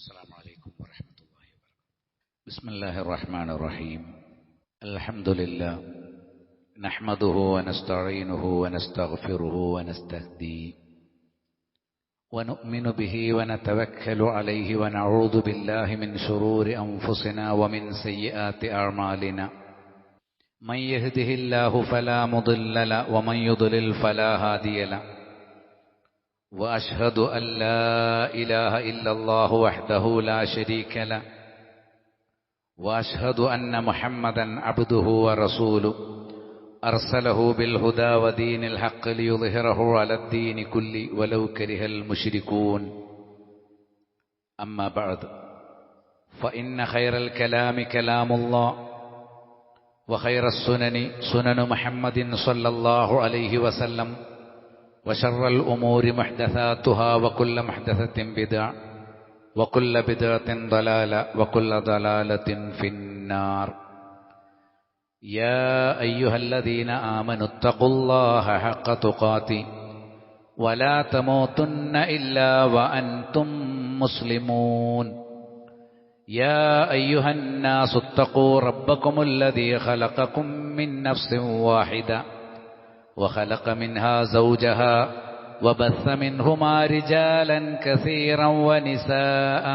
السلام عليكم ورحمة الله وبركاته. بسم الله الرحمن الرحيم. الحمد لله نحمده ونستعينه ونستغفره ونستهديه ونؤمن به ونتوكل عليه ونعوذ بالله من شرور أنفسنا ومن سيئات أعمالنا. من يهده الله فلا مضل له ومن يضلل فلا هادي له. وأشهد أن لا إله إلا الله وحده لا شريك له. وأشهد أن محمدا عبده ورسوله أرسله بالهدى ودين الحق ليظهره على الدين كله ولو كره المشركون. أما بعد، فإن خير الكلام كلام الله، وخير السنن سنن محمد صلى الله عليه وسلم، وشر الأمور محدثاتها وكل محدثة بدعة وكل بدعة ضلالة وكل ضلالة في النار. يا أيها الذين آمنوا اتقوا الله حق تقاته ولا تموتن إلا وأنتم مسلمون. يا أيها الناس اتقوا ربكم الذي خلقكم من نفس واحدة وخلق منها زوجها وبث منهما رجالا كثيرا ونساء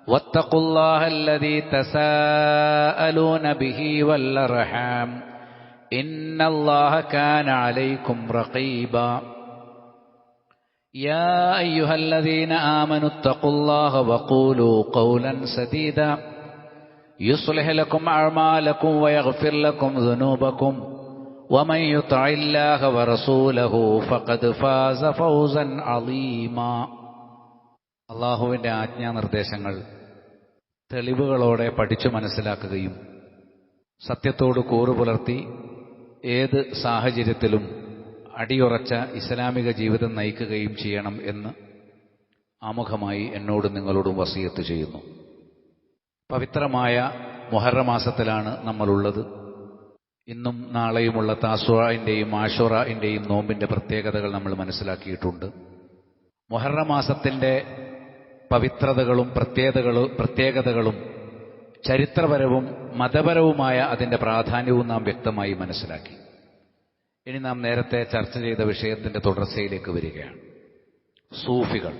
واتقوا الله الذي تساءلون به والأرحام إن الله كان عليكم رقيبا. يا أيها الذين آمنوا اتقوا الله وقولوا قولا سديدا يصلح لكم أعمالكم ويغفر لكم ذنوبكم ومن يطع الله ورسوله فقد فاز فوزا عظيما. അള്ളാഹുവിൻ്റെ ആജ്ഞാനിർദ്ദേശങ്ങൾ തെളിവുകളോടെ പഠിച്ചു മനസ്സിലാക്കുകയും സത്യത്തോട് കൂറുപുലർത്തി ഏത് സാഹചര്യത്തിലും അടിയുറച്ച ഇസ്ലാമിക ജീവിതം നയിക്കുകയും ചെയ്യണം എന്ന് ആമുഖമായി എന്നോടും നിങ്ങളോടും വസിയത്ത് ചെയ്യുന്നു. പവിത്രമായ മുഹറം മാസത്തിലാണ് നമ്മളുള്ളത്. ഇന്നും നാളെയുമുള്ള താസ്വാഇൻ്റെയും ആശുറാഇൻ്റെയും നോമ്പിൻ്റെ പ്രത്യേകതകൾ നമ്മൾ മനസ്സിലാക്കിയിട്ടുണ്ട്. മുഹറം മാസത്തിൻ്റെ പവിത്രതകളും പ്രത്യേകതകളും ചരിത്രപരവും മതപരവുമായ അതിൻ്റെ പ്രാധാന്യവും നാം വ്യക്തമായി മനസ്സിലാക്കി. ഇനി നാം നേരത്തെ ചർച്ച ചെയ്ത വിഷയത്തിൻ്റെ തുടർച്ചയിലേക്ക് വരികയാണ്. സൂഫികൾ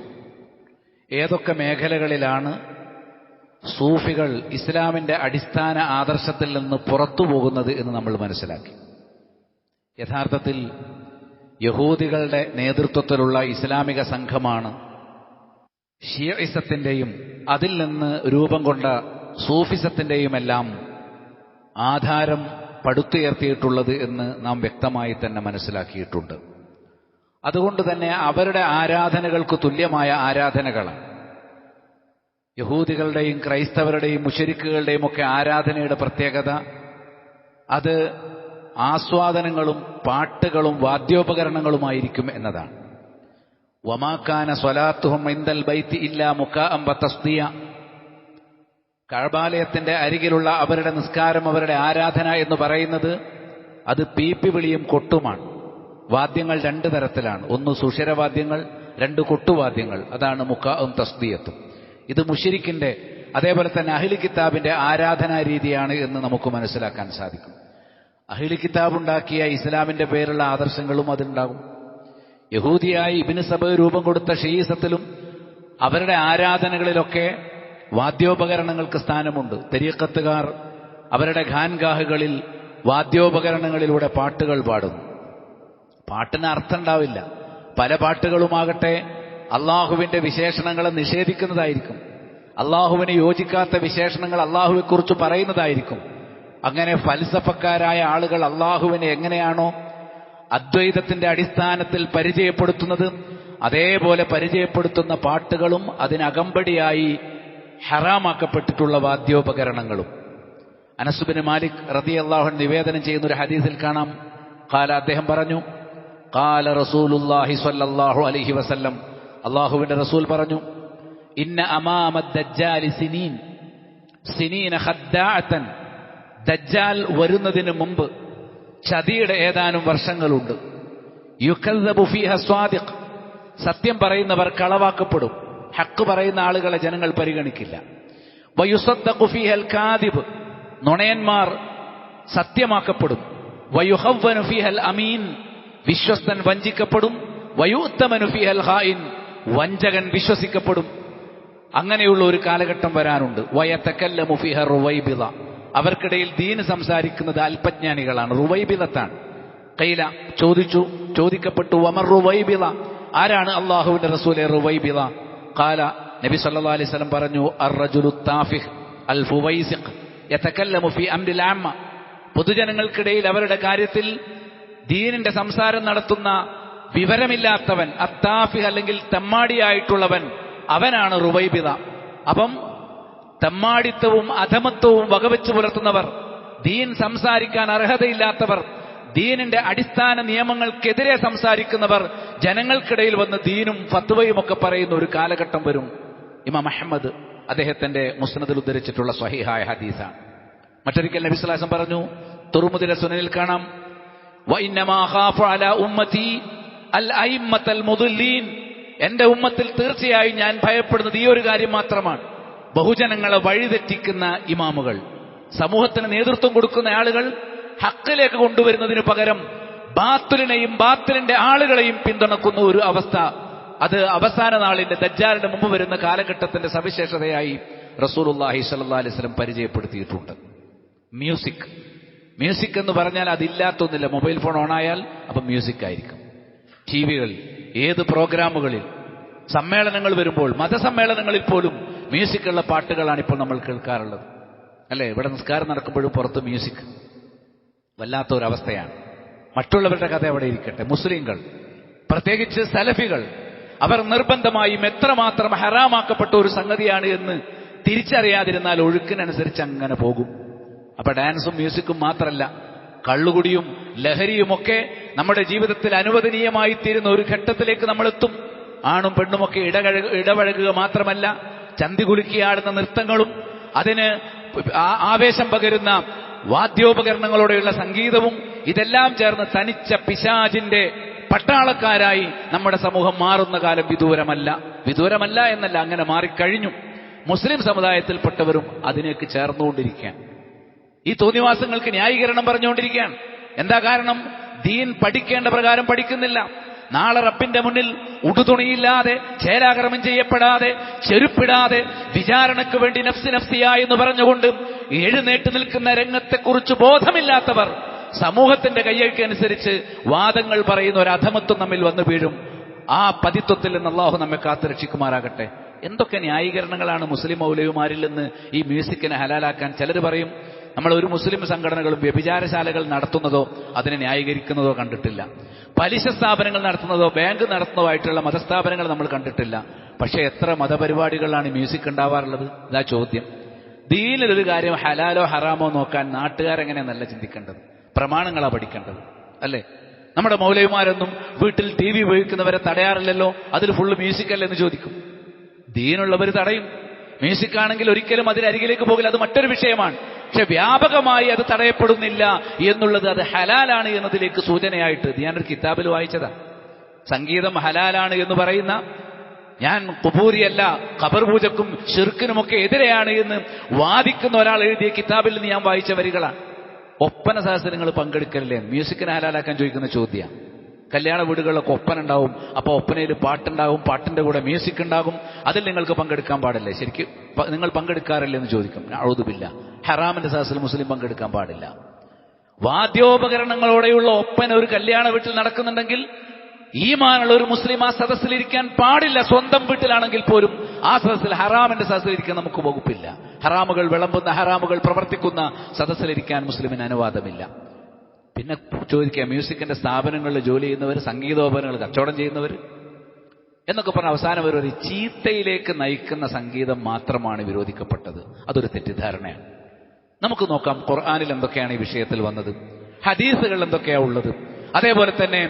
ഏതൊക്കെ മേഖലകളിലാണ് സൂഫികൾ ഇസ്ലാമിൻ്റെ അടിസ്ഥാന ആദർശത്തിൽ നിന്ന് പുറത്തു പോകുന്നത് എന്ന് നമ്മൾ മനസ്സിലാക്കി. യഥാർത്ഥത്തിൽ യഹൂദികളുടെ നേതൃത്വത്തിലുള്ള ഇസ്ലാമിക സംഘമാണ് ഷിയഇസത്തിൻ്റെയും അതിൽ നിന്ന് രൂപം കൊണ്ട സൂഫിസത്തിൻ്റെയുമെല്ലാം ആധാരം പടുത്തുയർത്തിയിട്ടുള്ളത് എന്ന് നാം വ്യക്തമായി തന്നെ മനസ്സിലാക്കിയിട്ടുണ്ട്. അതുകൊണ്ട് തന്നെ അവരുടെ ആരാധനകൾക്ക് തുല്യമായ ആരാധനകളാണ്. യഹൂദികളുടെയും ക്രൈസ്തവരുടെയും മുശ്രിക്കുകളുടെയും ഒക്കെ ആരാധനയുടെ പ്രത്യേകത അത് ആസ്വാദനങ്ങളും പാട്ടുകളും വാദ്യോപകരണങ്ങളുമായിരിക്കും എന്നതാണ്. വമാകാന സ്വലാത്തുഹും ഇൻദൽ ബൈത്തി ഇല്ലാ മുകാഅം വതസ്ദിയ. കഅബാലയത്തിന്റെ അരികിലുള്ള അവരുടെ നിസ്കാരം, അവരുടെ ആരാധന എന്ന് പറയുന്നത് അത് പീപ്പി വിളിയും കൊട്ടുമാണ്. വാദ്യങ്ങൾ രണ്ട് തരത്തിലാണ്. ഒന്ന് സുഷിരവാദ്യങ്ങൾ, രണ്ട് കൊട്ടുവാദ്യങ്ങൾ. അതാണ് മുകാഅം തസ്ദിയത്തും. ഇത് മുശ്രിക്കിന്റെ അതേപോലെ തന്നെ അഹ്ലി കിതാബിന്റെ ആരാധനാ രീതിയാണ് എന്ന് നമുക്ക് മനസ്സിലാക്കാൻ സാധിക്കും. അഹ്ലി കിതാബ് ഉണ്ടാക്കിയ ഇസ്ലാമിന്റെ പേരുള്ള ആദർശങ്ങളും അതുണ്ടാകും. യഹൂദിയായി ഇബ്നു സബ രൂപം കൊടുത്ത ഷീസത്തിലും അവരുടെ ആരാധനകളിലൊക്കെ വാദ്യോപകരണങ്ങൾക്ക് സ്ഥാനമുണ്ട്. തരീഖത്തുകാർ അവരുടെ ഖാൻഗാഹുകളിൽ വാദ്യോപകരണങ്ങളിലൂടെ പാട്ടുകൾ പാടുന്നു. പാട്ടിന് അർത്ഥം ഉണ്ടാവില്ല. പല പാട്ടുകളുമാകട്ടെ അള്ളാഹുവിന്റെ വിശേഷണങ്ങളെ നിഷേധിക്കുന്നതായിരിക്കും. അള്ളാഹുവിന് യോജിക്കാത്ത വിശേഷണങ്ങൾ അള്ളാഹുവെക്കുറിച്ച് പറയുന്നതായിരിക്കും. അങ്ങനെ ഫൽസഫക്കാരായ ആളുകൾ അള്ളാഹുവിനെ എങ്ങനെയാണോ അദ്വൈതത്തിന്റെ അടിസ്ഥാനത്തിൽ പരിചയപ്പെടുത്തുന്നത് അതേപോലെ പരിചയപ്പെടുത്തുന്ന പാട്ടുകളും അതിനകമ്പടിയായി ഹറാമാക്കപ്പെട്ടിട്ടുള്ള വാദ്യോപകരണങ്ങളും. അനസ് ബിൻ മാലിക് റളിയല്ലാഹു അൻഹു നിവേദനം ചെയ്യുന്ന ഒരു ഹദീസിൽ കാണാം. അദ്ദേഹം പറഞ്ഞു, ഖാല റസൂലുള്ളാഹി സ്വല്ലല്ലാഹു അലൈഹി വസല്ലം, അള്ളാഹുവിന്റെ റസൂൽ പറഞ്ഞു, ഇന്ന അമാമദ് ദജ്ജാലി സിനീന ഖദ്ദാഅതൻ. ദജ്ജാൽ വരുന്നതിന് മുമ്പ് ചതിയുടെ ഏതാനും വർഷങ്ങളുണ്ട്. യുകദ്ദബു ഫീഹ സ്വാദിഖ്. സത്യം പറയുന്നവർ കളവാക്കപ്പെടും. ഹക്ക് പറയുന്ന ആളുകളെ ജനങ്ങൾ പരിഗണിക്കില്ല. വയുസദ്ദഖു ഫീഹൽ കാദിബ്, നുണയന്മാർ സത്യമാക്കപ്പെടും. വയുഹവ്വനു ഫീഹൽ അമീൻ, വിശ്വസ്തൻ വഞ്ചിക്കപ്പെടും. വയുത്തമനു ഫീഹൽ ഖായിൻ, വഞ്ചകൻ വിശ്വസിക്കപ്പെടും. അങ്ങനെയുള്ള ഒരു കാലഘട്ടം വരാനുണ്ട്. വയതകല്ലമു ഫീഹ റുവൈബിള, അവർക്കിടയിൽ ദീന് സംസാരിക്കുന്നത് അല്പജ്ഞാനികളാണ്, റുവൈബിളത്താണ്. ഖൈല, ചോദിക്കപ്പെട്ടു, വമർ റുവൈബിള, ആരാണ് അല്ലാഹുവിന്റെ റസൂലേ റുവൈബിള? ഖാല, നബി സല്ലല്ലാഹു അലൈഹി വസല്ലം പറഞ്ഞു, അർറജുലു താഫിഹ് അൽ ഫുവൈസിഖ് യതകല്ലമു ഫീ അംരിൽ ആമ്മ, പൊതുജനങ്ങൾക്കിടയിൽ അവരുടെ കാര്യത്തിൽ ദീനിന്റെ സംസാരം നടത്തുന്ന വിവരമില്ലാത്തവൻ, അത്താഫിഹ് അല്ലെങ്കിൽ തെമ്മാടിയായിട്ടുള്ളവൻ, അവനാണ് റുവൈബിള. അപ്പം തെമ്മാടിത്തവും അധമത്വവും വകവെച്ചു പുലർത്തുന്നവർ, ദീൻ സംസാരിക്കാൻ അർഹതയില്ലാത്തവർ, ദീനിന്റെ അടിസ്ഥാന നിയമങ്ങൾക്കെതിരെ സംസാരിക്കുന്നവർ ജനങ്ങൾക്കിടയിൽ വന്ന് ദീനും ഫത്വയും ഒക്കെ പറയുന്ന ഒരു കാലഘട്ടം വരും. ഇമാം അഹ്മദ് അദ്ദേഹത്തിന്റെ മുസ്നദിൽ ഉദ്ധരിച്ചിട്ടുള്ള സ്വഹീഹായ ഹദീസാണ്. മറ്റൊരിക്കൽ നബി സ്വല്ലല്ലാഹു അലൈഹി വസല്ലം പറഞ്ഞു, തുർമുദിലെ സുനനിൽ കാണാം, വഇന്നമാ ഖാഫു അലാ ഉമ്മതി അൽ അയിമ്മത്തൽ മുദല്ലീൻ, എന്റെ ഉമ്മത്തിൽ തീർച്ചയായും ഞാൻ ഭയപ്പെടുന്നത് ഈ ഒരു കാര്യം മാത്രമാണ്, ബഹുജനങ്ങളെ വഴിതെറ്റിക്കുന്ന ഇമാമുകൾ, സമൂഹത്തിന് നേതൃത്വം കൊടുക്കുന്ന ആളുകൾ ഹക്കിലേക്ക് കൊണ്ടുവരുന്നതിന് പകരം ബാത്തിലിനെയും ബാത്തിലിന്റെ ആളുകളെയും പിന്തുണക്കുന്ന ഒരു അവസ്ഥ. അത് അവസാന നാളിന്റെ ദജ്ജാലിന്റെ മുമ്പ് വരുന്ന കാലഘട്ടത്തിന്റെ സവിശേഷതയായി റസൂലുള്ളാഹി സ്വല്ലല്ലാഹു അലൈഹി വസല്ലം പരിചയപ്പെടുത്തിയിട്ടുണ്ട്. മ്യൂസിക് എന്ന് പറഞ്ഞാൽ അതില്ലാത്തൊന്നില്ല. മൊബൈൽ ഫോൺ ഓണായാൽ അപ്പം മ്യൂസിക് ആയിരിക്കും. ടിവികൾ, ഏത് പ്രോഗ്രാമുകളിൽ, സമ്മേളനങ്ങൾ വരുമ്പോൾ, മതസമ്മേളനങ്ങളിൽ പോലും മ്യൂസിക്കുള്ള പാട്ടുകളാണ് ഇപ്പോൾ നമ്മൾ കേൾക്കാറുള്ളത്, അല്ലേ? ഇവിടെ നിസ്കാരം നടക്കുമ്പോഴും പുറത്ത് മ്യൂസിക്, വല്ലാത്തൊരവസ്ഥയാണ്. മറ്റുള്ളവരുടെ കഥ അവിടെ ഇരിക്കട്ടെ, മുസ്ലിങ്ങൾ, പ്രത്യേകിച്ച് സലഫികൾ, അവർ നിർബന്ധമായും എത്രമാത്രം ഹറാമാക്കപ്പെട്ട ഒരു സംഗതിയാണ് എന്ന് തിരിച്ചറിയാതിരുന്നാൽ ഒഴുക്കിനനുസരിച്ച് അങ്ങനെ പോകും. അപ്പൊ ഡാൻസും മ്യൂസിക്കും മാത്രമല്ല, കള്ളുകുടിയും ലഹരിയുമൊക്കെ നമ്മുടെ ജീവിതത്തിൽ അനുവദനീയമായി തീരുന്ന ഒരു ഘട്ടത്തിലേക്ക് നമ്മൾ എത്തും. ആണും പെണ്ണുമൊക്കെ ഇടപഴകുക മാത്രമല്ല, ചന്തി കുലുക്കിയാടുന്ന നൃത്തങ്ങളും അതിന് ആവേശം പകരുന്ന വാദ്യോപകരണങ്ങളോടെയുള്ള സംഗീതവും ഇതെല്ലാം ചേർന്ന് തനിച്ച പിശാചിന്റെ പട്ടാളക്കാരായി നമ്മുടെ സമൂഹം മാറുന്ന കാലം വിദൂരമല്ല എന്നല്ല, അങ്ങനെ മാറിക്കഴിഞ്ഞു. മുസ്ലിം സമുദായത്തിൽപ്പെട്ടവരും അതിനേക്ക് ചേർന്നുകൊണ്ടിരിക്കുകയാണ്. ഈ തോന്നിവാസങ്ങൾക്ക് ന്യായീകരണം പറഞ്ഞുകൊണ്ടിരിക്കുകയാണ്. എന്താ കാരണം? ദീൻ പഠിക്കേണ്ട പ്രകാരം പഠിക്കുന്നില്ല. നാളെ റബ്ബിന്റെ മുന്നിൽ ഉടുതുണിയില്ലാതെ, ചേലാക്രമം ചെയ്യപ്പെടാതെ, ചെരുപ്പിടാതെ, വിചാരണയ്ക്ക് വേണ്ടി നഫ്സിയാ എന്ന് പറഞ്ഞുകൊണ്ട് എഴുന്നേറ്റ് നിൽക്കുന്ന രംഗത്തെക്കുറിച്ച് ബോധമില്ലാത്തവർ സമൂഹത്തിന്റെ കയ്യക്കനുസരിച്ച് വാദങ്ങൾ പറയുന്ന ഒരു അധമത്വം നമ്മിൽ വന്നു വീഴും. ആ പതിത്വത്തിൽ നിന്ന് അല്ലാഹു നമ്മെ കാത്തുരക്ഷിക്കുമാറാകട്ടെ. എന്തൊക്കെ ന്യായീകരണങ്ങളാണ് മുസ്ലിം മൗലവിമാരിൽ നിന്ന് ഈ മ്യൂസിക്കിനെ ഹലാലാക്കാൻ. ചിലർ പറയും, നമ്മൾ ഒരു മുസ്ലിം സംഘടനകളും വ്യഭിചാരശാലകൾ നടത്തുന്നതോ അതിനെ ന്യായീകരിക്കുന്നതോ കണ്ടിട്ടില്ല. പലിശ സ്ഥാപനങ്ങൾ നടത്തുന്നതോ ബാങ്ക് നടത്തുന്നതോ ആയിട്ടുള്ള മതസ്ഥാപനങ്ങൾ നമ്മൾ കണ്ടിട്ടില്ല. പക്ഷെ എത്ര മതപരിപാടികളാണ് മ്യൂസിക് ഉണ്ടാവാറുള്ളത്? ഇതാ ചോദ്യം. ദീനിലൊരു കാര്യം ഹലാലോ ഹറാമോ നോക്കാൻ നാട്ടുകാരെങ്ങനെയെന്നല്ല ചിന്തിക്കേണ്ടത്, പ്രമാണങ്ങളാ പഠിക്കേണ്ടത്, അല്ലേ? നമ്മുടെ മൗലവിമാരൊന്നും വീട്ടിൽ TV ഉപയോഗിക്കുന്നവരെ തടയാറില്ലല്ലോ, അതിൽ ഫുള്ള് മ്യൂസിക് അല്ലേ എന്ന് ചോദിക്കും. ദീനുള്ളവർ തടയും. മ്യൂസിക് ആണെങ്കിൽ ഒരിക്കലും അതിനരികിലേക്ക് പോകില്ല, അത് മറ്റൊരു വിഷയമാണ്. പക്ഷെ വ്യാപകമായി അത് തടയപ്പെടുന്നില്ല എന്നുള്ളത് അത് ഹലാലാണ് എന്നതിലേക്ക് സൂചനയായിട്ട് ഞാനൊരു കിതാബിൽ വായിച്ചതാ. സംഗീതം ഹലാലാണ് എന്ന് പറയുന്ന, ഞാൻ ഖുബൂരിയല്ല, ഖബർ പൂജക്കും ശിർക്കിനുമൊക്കെ എതിരെയാണ് എന്ന് വാദിക്കുന്ന ഒരാൾ എഴുതിയ കിതാബിൽ നിന്ന് ഞാൻ വായിച്ച വരികളാണ്. ഒപ്പന സഹസ്രങ്ങൾ പങ്കെടുക്കലില്ലേ? മ്യൂസിക്കിനെ ഹലാലാക്കാൻ ചോദിക്കുന്ന ചോദ്യമാണ്. കല്യാണ വീടുകളിലൊക്കെ ഒപ്പന ഉണ്ടാവും, അപ്പോൾ ഒപ്പനയിൽ പാട്ടുണ്ടാവും, പാട്ടിന്റെ കൂടെ മ്യൂസിക് ഉണ്ടാകും, അതിൽ നിങ്ങൾക്ക് പങ്കെടുക്കാൻ പാടില്ലേ? ശരിക്കും നിങ്ങൾ പങ്കെടുക്കാറില്ലേ എന്ന് ചോദിക്കും. അഊദുബില്ലാ, ഹറാമിന്റെ സദസ്സിൽ മുസ്ലിം പങ്കെടുക്കാൻ പാടില്ല. വാദ്യോപകരണങ്ങളോടെയുള്ള ഒപ്പന ഒരു കല്യാണ വീട്ടിൽ നടക്കുന്നുണ്ടെങ്കിൽ ഈമാനുള്ള ഒരു മുസ്ലിം ആ സദസ്സിലിരിക്കാൻ പാടില്ല. സ്വന്തം വീട്ടിലാണെങ്കിൽ പോലും ആ സദസ്സിൽ, ഹറാമിന്റെ സദസ്സിലിരിക്കാൻ നമുക്ക് വകുപ്പില്ല. ഹറാമുകൾ വിളമ്പുന്ന, ഹറാമുകൾ പ്രവർത്തിക്കുന്ന സദസ്സിലിരിക്കാൻ മുസ്ലിമിന് അനുവാദമില്ല. പിന്നെ ചോദിക്കുക, മ്യൂസിക്കിന്റെ സ്ഥാപനങ്ങളിൽ ജോലി ചെയ്യുന്നവർ, സംഗീതോപകരണങ്ങൾ കച്ചവടം ചെയ്യുന്നവർ എന്നൊക്കെ പറഞ്ഞ അവസാനം ഒരു ചീത്തയിലേക്ക് നയിക്കുന്ന സംഗീതം മാത്രമാണ് വിരോധിക്കപ്പെട്ടത്. അതൊരു തെറ്റിദ്ധാരണയാണ്. നമുക്ക് നോക്കാം ഖുർആനിൽ എന്തൊക്കെയാണ് ഈ വിഷയത്തിൽ വന്നത്, ഹദീസുകൾ എന്തൊക്കെയാണ് ഉള്ളത്. അതേപോലെ തന്നെ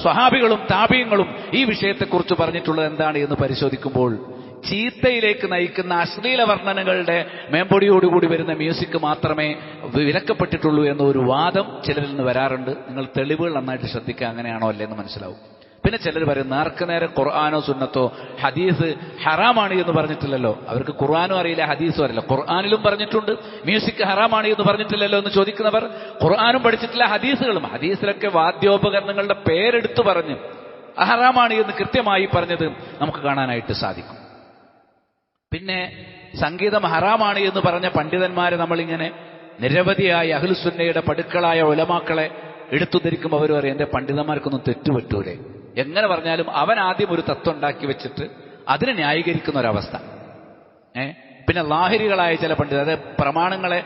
സ്വഹാബികളും താബീങ്ങളും ഈ വിഷയത്തെക്കുറിച്ച് പറഞ്ഞിട്ടുള്ളത് എന്താണ് എന്ന് പരിശോധിക്കുമ്പോൾ ചീത്തയിലേക്ക് നയിക്കുന്ന അശ്ലീല വർണ്ണനകളുടെ മേമ്പൊടിയോടുകൂടി വരുന്ന മ്യൂസിക് മാത്രമേ വിലക്കപ്പെട്ടിട്ടുള്ളൂ എന്നൊരു വാദം ചിലരിൽ നിന്ന് വരാറുണ്ട്. നിങ്ങൾ തെളിവുകൾ നന്നായിട്ട് ശ്രദ്ധിക്കുക, അങ്ങനെയാണോ അല്ലേ എന്ന് മനസ്സിലാവും. പിന്നെ ചിലർ പറയും നേർക്കുനേരെ ഖുർആാനോ സുന്നത്തോ ഹദീസ് ഹറാമാണ് എന്ന് പറഞ്ഞിട്ടില്ലല്ലോ. അവർക്ക് ഖുർആാനും അറിയില്ല, ഹദീസും അറിയില്ല. ഖുർആാനിലും പറഞ്ഞിട്ടുണ്ട് മ്യൂസിക് ഹറാമാണ് എന്ന് പറഞ്ഞിട്ടില്ലല്ലോ എന്ന് ചോദിക്കുന്നവർ ഖുർആാനും പഠിച്ചിട്ടില്ല, ഹദീസുകളും. ഹദീസിലൊക്കെ വാദ്യോപകരണങ്ങളുടെ പേരെടുത്തു പറഞ്ഞ് ഹറാമാണ് എന്ന് കൃത്യമായി പറഞ്ഞത് നമുക്ക് കാണാനായിട്ട് സാധിക്കും. പിന്നെ സംഗീതം ഹറാമാണ് എന്ന് പറഞ്ഞ പണ്ഡിതന്മാരെ നമ്മളിങ്ങനെ നിരവധിയായ അഹ്ലുസുന്നയുടെ പടുക്കളായ ഉലമാക്കളെ എടുത്തുധരിക്കുമ്പോൾ അവർ പറയും എന്റെ പണ്ഡിതന്മാർക്കൊന്നും തെറ്റുപറ്റൂലേ. എങ്ങനെ പറഞ്ഞാലും അവൻ ആദ്യം ഒരു തത്വം ഉണ്ടാക്കി വെച്ചിട്ട് അതിനെ ന്യായീകരിക്കുന്ന ഒരവസ്ഥ. പിന്നെ ലാഹിരികളായ ചില പണ്ഡിതർ, അതായത് പ്രമാണങ്ങളെ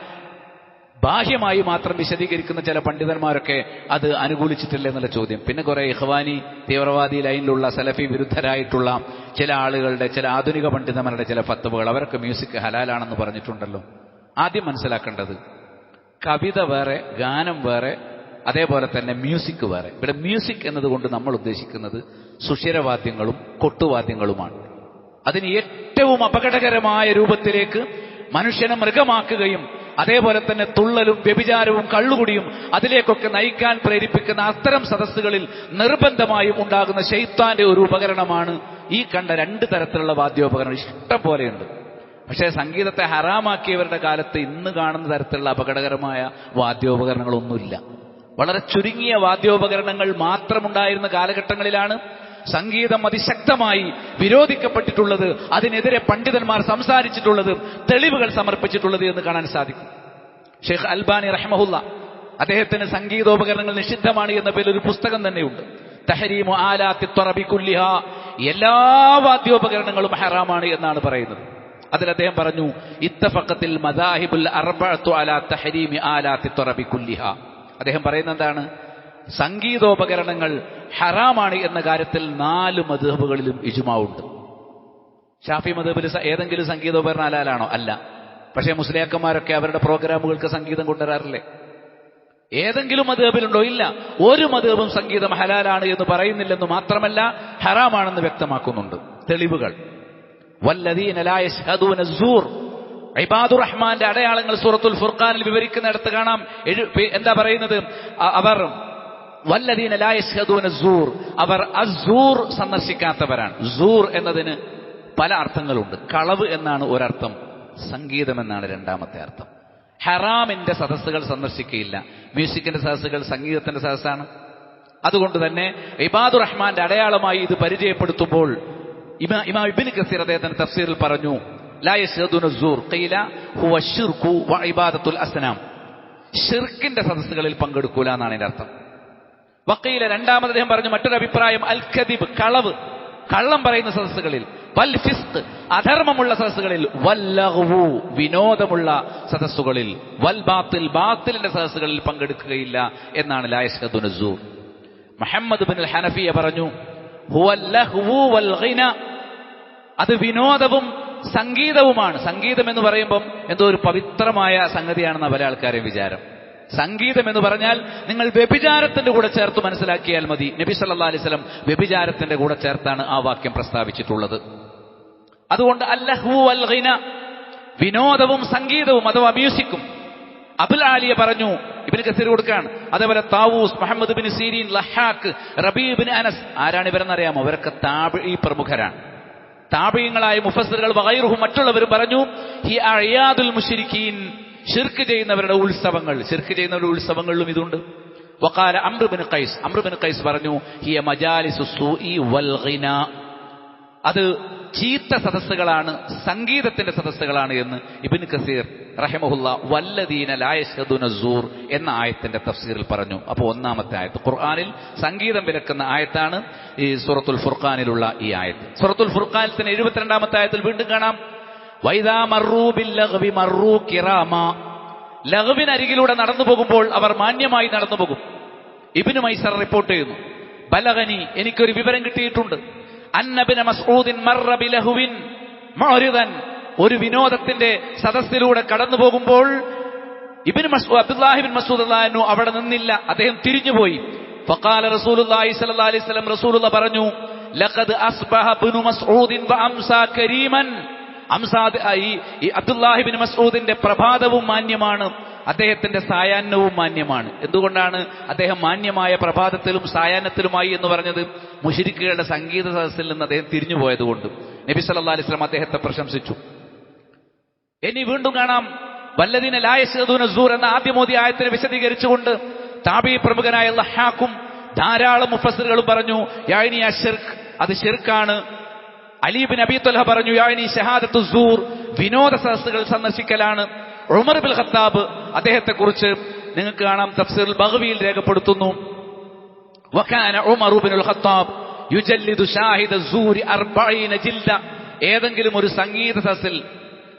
ബാഹ്യമായി മാത്രം വിശദീകരിക്കുന്ന ചില പണ്ഡിതന്മാരൊക്കെ അത് അനുകൂലിച്ചിട്ടില്ല എന്നുള്ള ചോദ്യം. പിന്നെ കുറെ ഇഖ്വാനി തീവ്രവാദി ലൈനിലുള്ള സലഫി വിരുദ്ധരായിട്ടുള്ള ചില ആളുകളുടെ, ചില ആധുനിക പണ്ഡിതന്മാരുടെ ചില ഫത്വകൾ, അവരൊക്കെ മ്യൂസിക് ഹലാലാണെന്ന് പറഞ്ഞിട്ടുണ്ടല്ലോ. ആദ്യം മനസ്സിലാക്കേണ്ടത് കവിത വേറെ, ഗാനം വേറെ, അതേപോലെ തന്നെ മ്യൂസിക് വേറെ. ഇവിടെ മ്യൂസിക് എന്നതുകൊണ്ട് നമ്മൾ ഉദ്ദേശിക്കുന്നത് സുഷിരവാദ്യങ്ങളും കൊട്ടുവാദ്യങ്ങളുമാണ്. അതിന് ഏറ്റവും അപകടകരമായ രൂപത്തിലേക്ക് മനുഷ്യനെ മൃഗമാക്കുകയും അതേപോലെ തന്നെ തുള്ളലും വ്യഭിചാരവും കള്ളുകുടിയും അതിലേക്കൊക്കെ നയിക്കാൻ പ്രേരിപ്പിക്കുന്ന അത്തരം സദസ്സുകളിൽ നിർബന്ധമായും ഉണ്ടാകുന്ന ശൈത്താന്റെ ഒരു ഉപകരണമാണ് ഈ കണ്ട രണ്ട് തരത്തിലുള്ള വാദ്യോപകരണം. ഇഷ്ടം പോലെയുണ്ട്. പക്ഷേ സംഗീതത്തെ ഹറാമാക്കിയവരുടെ കാലത്ത് ഇന്ന് കാണുന്ന തരത്തിലുള്ള അപകടകരമായ വാദ്യോപകരണങ്ങളൊന്നുമില്ല. വളരെ ചുരുങ്ങിയ വാദ്യോപകരണങ്ങൾ മാത്രമുണ്ടായിരുന്ന കാലഘട്ടങ്ങളിലാണ് സംഗീതം അതിശക്തമായി വിരോധിക്കപ്പെട്ടിട്ടുള്ളത്, അതിനെതിരെ പണ്ഡിതന്മാർ സംസാരിച്ചിട്ടുള്ളത്, തെളിവുകൾ സമർപ്പിച്ചിട്ടുള്ളത് എന്ന് കാണാൻ സാധിക്കും. ഷെയ്ഖ് അൽബാനി റഹ്മഹുല്ല അദ്ദേഹത്തിന് സംഗീതോപകരണങ്ങൾ നിഷിദ്ധമാണ് എന്ന പേരിൽ ഒരു പുസ്തകം തന്നെയുണ്ട്, തഹരീമു ആലാത്തി ത്വറബി കുല്ലിഹാ. എല്ലാ വാദ്യോപകരണങ്ങളും ഹറാമാണ് എന്നാണ് പറയുന്നത്. അതിൽ അദ്ദേഹം പറഞ്ഞു, ഇത്തഫഖത്തിൽ മദാഹിബുൽ അർബഅത്തു അലാ തഹരീമി ആലാത്തി ത്വറബി കുല്ലിഹാ. അദ്ദേഹം പറയുന്നത് എന്താണ്? സംഗീതോപകരണങ്ങൾ ഹറാമാണ് എന്ന കാര്യത്തിൽ 4 മദ്ഹബുകളിലും ഇജ്മാ ഉണ്ട്. ഷാഫി മദ്ഹബിൽ ഏതെങ്കിലും സംഗീതോപകരണം ഹലാലാണോ? അല്ല. പക്ഷേ മുസ്ലിയാക്കന്മാരൊക്കെ അവരുടെ പ്രോഗ്രാമുകൾക്ക് സംഗീതം കൊണ്ടുവരാറില്ലേ? ഏതെങ്കിലും മദ്ഹബിലുണ്ടോ? ഇല്ല. ഒരു മദ്ഹബും സംഗീതം ഹലാലാണ് എന്ന് പറയുന്നില്ലെന്ന് മാത്രമല്ല ഹറാമാണെന്ന് വ്യക്തമാക്കുന്നുണ്ട്. തെളിവുകൾ വല്ലദീന ലാ യശ്ഹദൂന അസ്സൂർ, ഇബാദുർ റഹ്മാന്റെ അടയാളങ്ങൾ സൂറത്തുൽ ഫുർഖാനിൽ വിവരിക്കുന്നിടത്ത് കാണാം. എന്താ പറയുന്നത്? അവർ വല്ലദീന ലാ യശ്ഹദൂന അസ്സൂർ, അവർ അസ്സൂർ സന്ദർശിക്കാത്തവരാണ്. സൂർ എന്നതിന് പല അർത്ഥങ്ങളുണ്ട്. കളവ് എന്നാണ് ഒരർത്ഥം, സംഗീതം എന്നാണ് രണ്ടാമത്തെ അർത്ഥം. ഹറാമിന്റെ സദസ്സുകൾ സന്ദർശിക്കുകയില്ല. മ്യൂസിക്കിന്റെ സദസ്സുകൾ സംഗീതത്തിന്റെ സദസ്സാണ്. അതുകൊണ്ട് തന്നെ ഇബാദുർ റഹ്മാന്റെ അടയാളമായി ഇത് പരിചയപ്പെടുത്തുമ്പോൾ ഇമാം ഇബ്നു കസീർ അദ്ദേഹത്തിന്റെ തഫ്സീറിൽ പറഞ്ഞു, ലാ യശ്ഹദൂന അസ്സൂർ ഖീല ഹുവ ശിർകു വ ഇബാദത്തുൽ അസ്നാം. ഷിർക്കിന്റെ സദസ്സുകളിൽ പങ്കെടുക്കൂല എന്നാണ് ഇതിന്റെ അർത്ഥം. വഖീല, രണ്ടാമത് അദ്ദേഹം പറഞ്ഞു മറ്റൊരു അഭിപ്രായം, അൽ കദിബ്, കളവ്, കള്ളം പറയുന്ന സദസ്സുകളിൽ, വൽ ഫിസ്ഖ്, അധർമ്മമുള്ള സദസ്സുകളിൽ, വൽ ലഗ്വു, വിനോദമുള്ള സദസ്സുകളിൽ, വൽ ബാത്തിൽ, ബാത്തിലിന്റെ സദസ്സുകളിൽ പങ്കെടുക്കുകയില്ല എന്നാണ് ലാ യശ്ഹദൂന അസ്സൂർ. മുഹമ്മദ് ബിൻ അൽ ഹനഫിയ പറഞ്ഞു, ഹുവൽ ലഗ്വു വൽ ഗിന, അത് വിനോദവും സംഗീതവുമാണ്. സംഗീതം എന്ന് പറയുമ്പം എന്തോ ഒരു പവിത്രമായ സംഗതിയാണെന്ന പല ആൾക്കാരെയും വിചാരം. സംഗീതം എന്ന് പറഞ്ഞാൽ നിങ്ങൾ വ്യഭിചാരത്തിന്റെ കൂടെ ചേർത്ത് മനസ്സിലാക്കിയാൽ മതി. നബി സല്ലല്ലാഹു അലൈഹി വസല്ലം വ്യഭിചാരത്തിന്റെ കൂടെ ചേർത്താണ് ആ വാക്യം പ്രസ്താവിച്ചിട്ടുള്ളത്. അതുകൊണ്ട് അല്ലഹു വൽ ഗിന, വിനോദവും സംഗീതവും അഥവാ മ്യൂസിക്കും. അബുൽ ആലിയ പറഞ്ഞു, ഇബ്നു കസീർ കൊടുക്കാണ്. അതേപോലെ താവൂസ്, മുഹമ്മദ് ബിൻ സീരീൻ, ലഹാക്ക്, റബീ ബിൻ അനസ്. ആരാണ് ഇവരെന്നറിയാമോ? അവരൊക്കെ താബിഈ പ്രമുഖരാണ്. താബിഈങ്ങളായ മുഫസ്സിറുകൾ വഗൈറുഹും മറ്റുള്ളവരും പറഞ്ഞു, ഹി അഅയാദുൽ മുശ്രിക്കീൻ, ശിർക്ക് ചെയ്യുന്നവരുടെ ഉത്സവങ്ങൾ. ശിർക്ക് ചെയ്യുന്നവരുടെ ഉത്സവങ്ങളിലും ഇതുണ്ട്. വഖാല അംർ ബിൻ ഖൈസ്, അംർ ബിൻ ഖൈസ് പറഞ്ഞു, ഹിയ മജാലിസു സൂഇ വൽ ഗിന, അത് ചീത്ത സദസ്സുകളാണ്, സംഗീതത്തിന്റെ സദസ്സുകളാണ് എന്ന് ഇബ്നു കസീർ റഹിമഹുല്ലാ വല്ലദീന ലാ യശ്ഹദൂന അസ്സൂർ എന്ന ആയത്തിന്റെ തഫ്സീറിൽ പറഞ്ഞു. അപ്പോൾ ഒന്നാമത്തെ ആയത്ത്, ഖുർആനിൽ സംഗീതം വിലക്കുന്ന ആയത്താണ് ഈ സൂറത്തുൽ ഫുർഖാനിലുള്ള ഈ ആയത്ത്. സൂറത്തുൽ ഫുർഖാനിൽ തന്നെ 72ാമത്തെ ആയത്തിൽ വീണ്ടും കാണാം, വൈദാ മർറൂ ബിൽ ലഗ്വി മർറൂ കിറാമാ, ലഗ്വിനരികിലൂടെ നടന്നു പോകുമ്പോൾ അവർ മാന്യമായി നടന്നു പോകും. ഇബ്നു മൈസർ റിപ്പോർട്ട് ചെയ്യുന്നു, ബലഗനി, എനിക്കൊരു വിവരം കിട്ടിയിട്ടുണ്ട്, അന്ന ഇബ്നു മസ്ഊദിൻ മർറ ബിലഹ്വിൻ മുഅ്രിദൻ, ഒരു വിനോദത്തിന്റെ സദസ്സിലൂടെ കടന്നു പോകുമ്പോൾ അബ്ദുല്ലാഹി ബിൻ മസ്ഊദ് റളിയല്ലാഹു അൻഹു അവിടെ നിന്നില്ല, അദ്ദേഹം തിരിഞ്ഞുപോയി. ഫഖാല റസൂലുള്ളാഹി സ്വല്ലല്ലാഹു അലൈഹി വസല്ലം, റസൂലുള്ളാഹി പറഞ്ഞു, ലഖദ് അസ്ബഹ ഇബ്നു മസ്ഊദിൻ വഅംസാ കരീമൻ, ഈ അബ്ദുല്ലാഹി ബിൻ മസ്ഊദിന്റെ പ്രഭാതവും മാന്യമാണ്, അദ്ദേഹത്തിന്റെ സായാഹ്നവും മാന്യമാണ്. എന്തുകൊണ്ടാണ് അദ്ദേഹം മാന്യമായ പ്രഭാതത്തിലും സായാഹ്നത്തിലുമായി എന്ന് പറഞ്ഞത്? മുശ്രിക്കുകളുടെ സംഗീത സദസ്സിൽ നിന്ന് അദ്ദേഹം തിരിഞ്ഞുപോയതുകൊണ്ട്. നബി സല്ലല്ലാഹു അലൈഹി വസല്ലം അദ്ദേഹത്തെ പ്രശംസിച്ചു. ഇനി വീണ്ടും കാണാം, വല്ലദീന ലാ യശ്ഹദൂന സൂർ എന്ന ആദ്യമോദി ആയത്തിനെ വിശദീകരിച്ചുകൊണ്ട് താബഈ പ്രമുഖനായ ലഹാക്കും ധാരാളം മുഫസ്സിറുകളും പറഞ്ഞു യാനി അശ്ശിർക്ക്, അത് ശിർക്കാണ്. അലി ഇബ്നു അബീ ത്വൽഹ പറഞ്ഞു യാനി ഷഹാദത്തു സൂർ, വിനോദ സദസ്സുകൾ സന്ദർശിക്കലാണ്. ഉമർ ഇബ്നുൽ ഖത്താബ് അദ്ദേഹത്തെ കുറിച്ച് നിങ്ങൾക്ക് കാണാം, തഫ്സീറുൽ ബഗ്വിയിൽ രേഖപ്പെടുത്തുന്നു, വകാന ഉമർ ഇബ്നുൽ ഖത്താബ് യുജല്ലിദു ഷാഹിദ സൂരി 40 ജിൽദ. ഏതെങ്കിലും ഒരു സംഗീത സദസ്സിൽ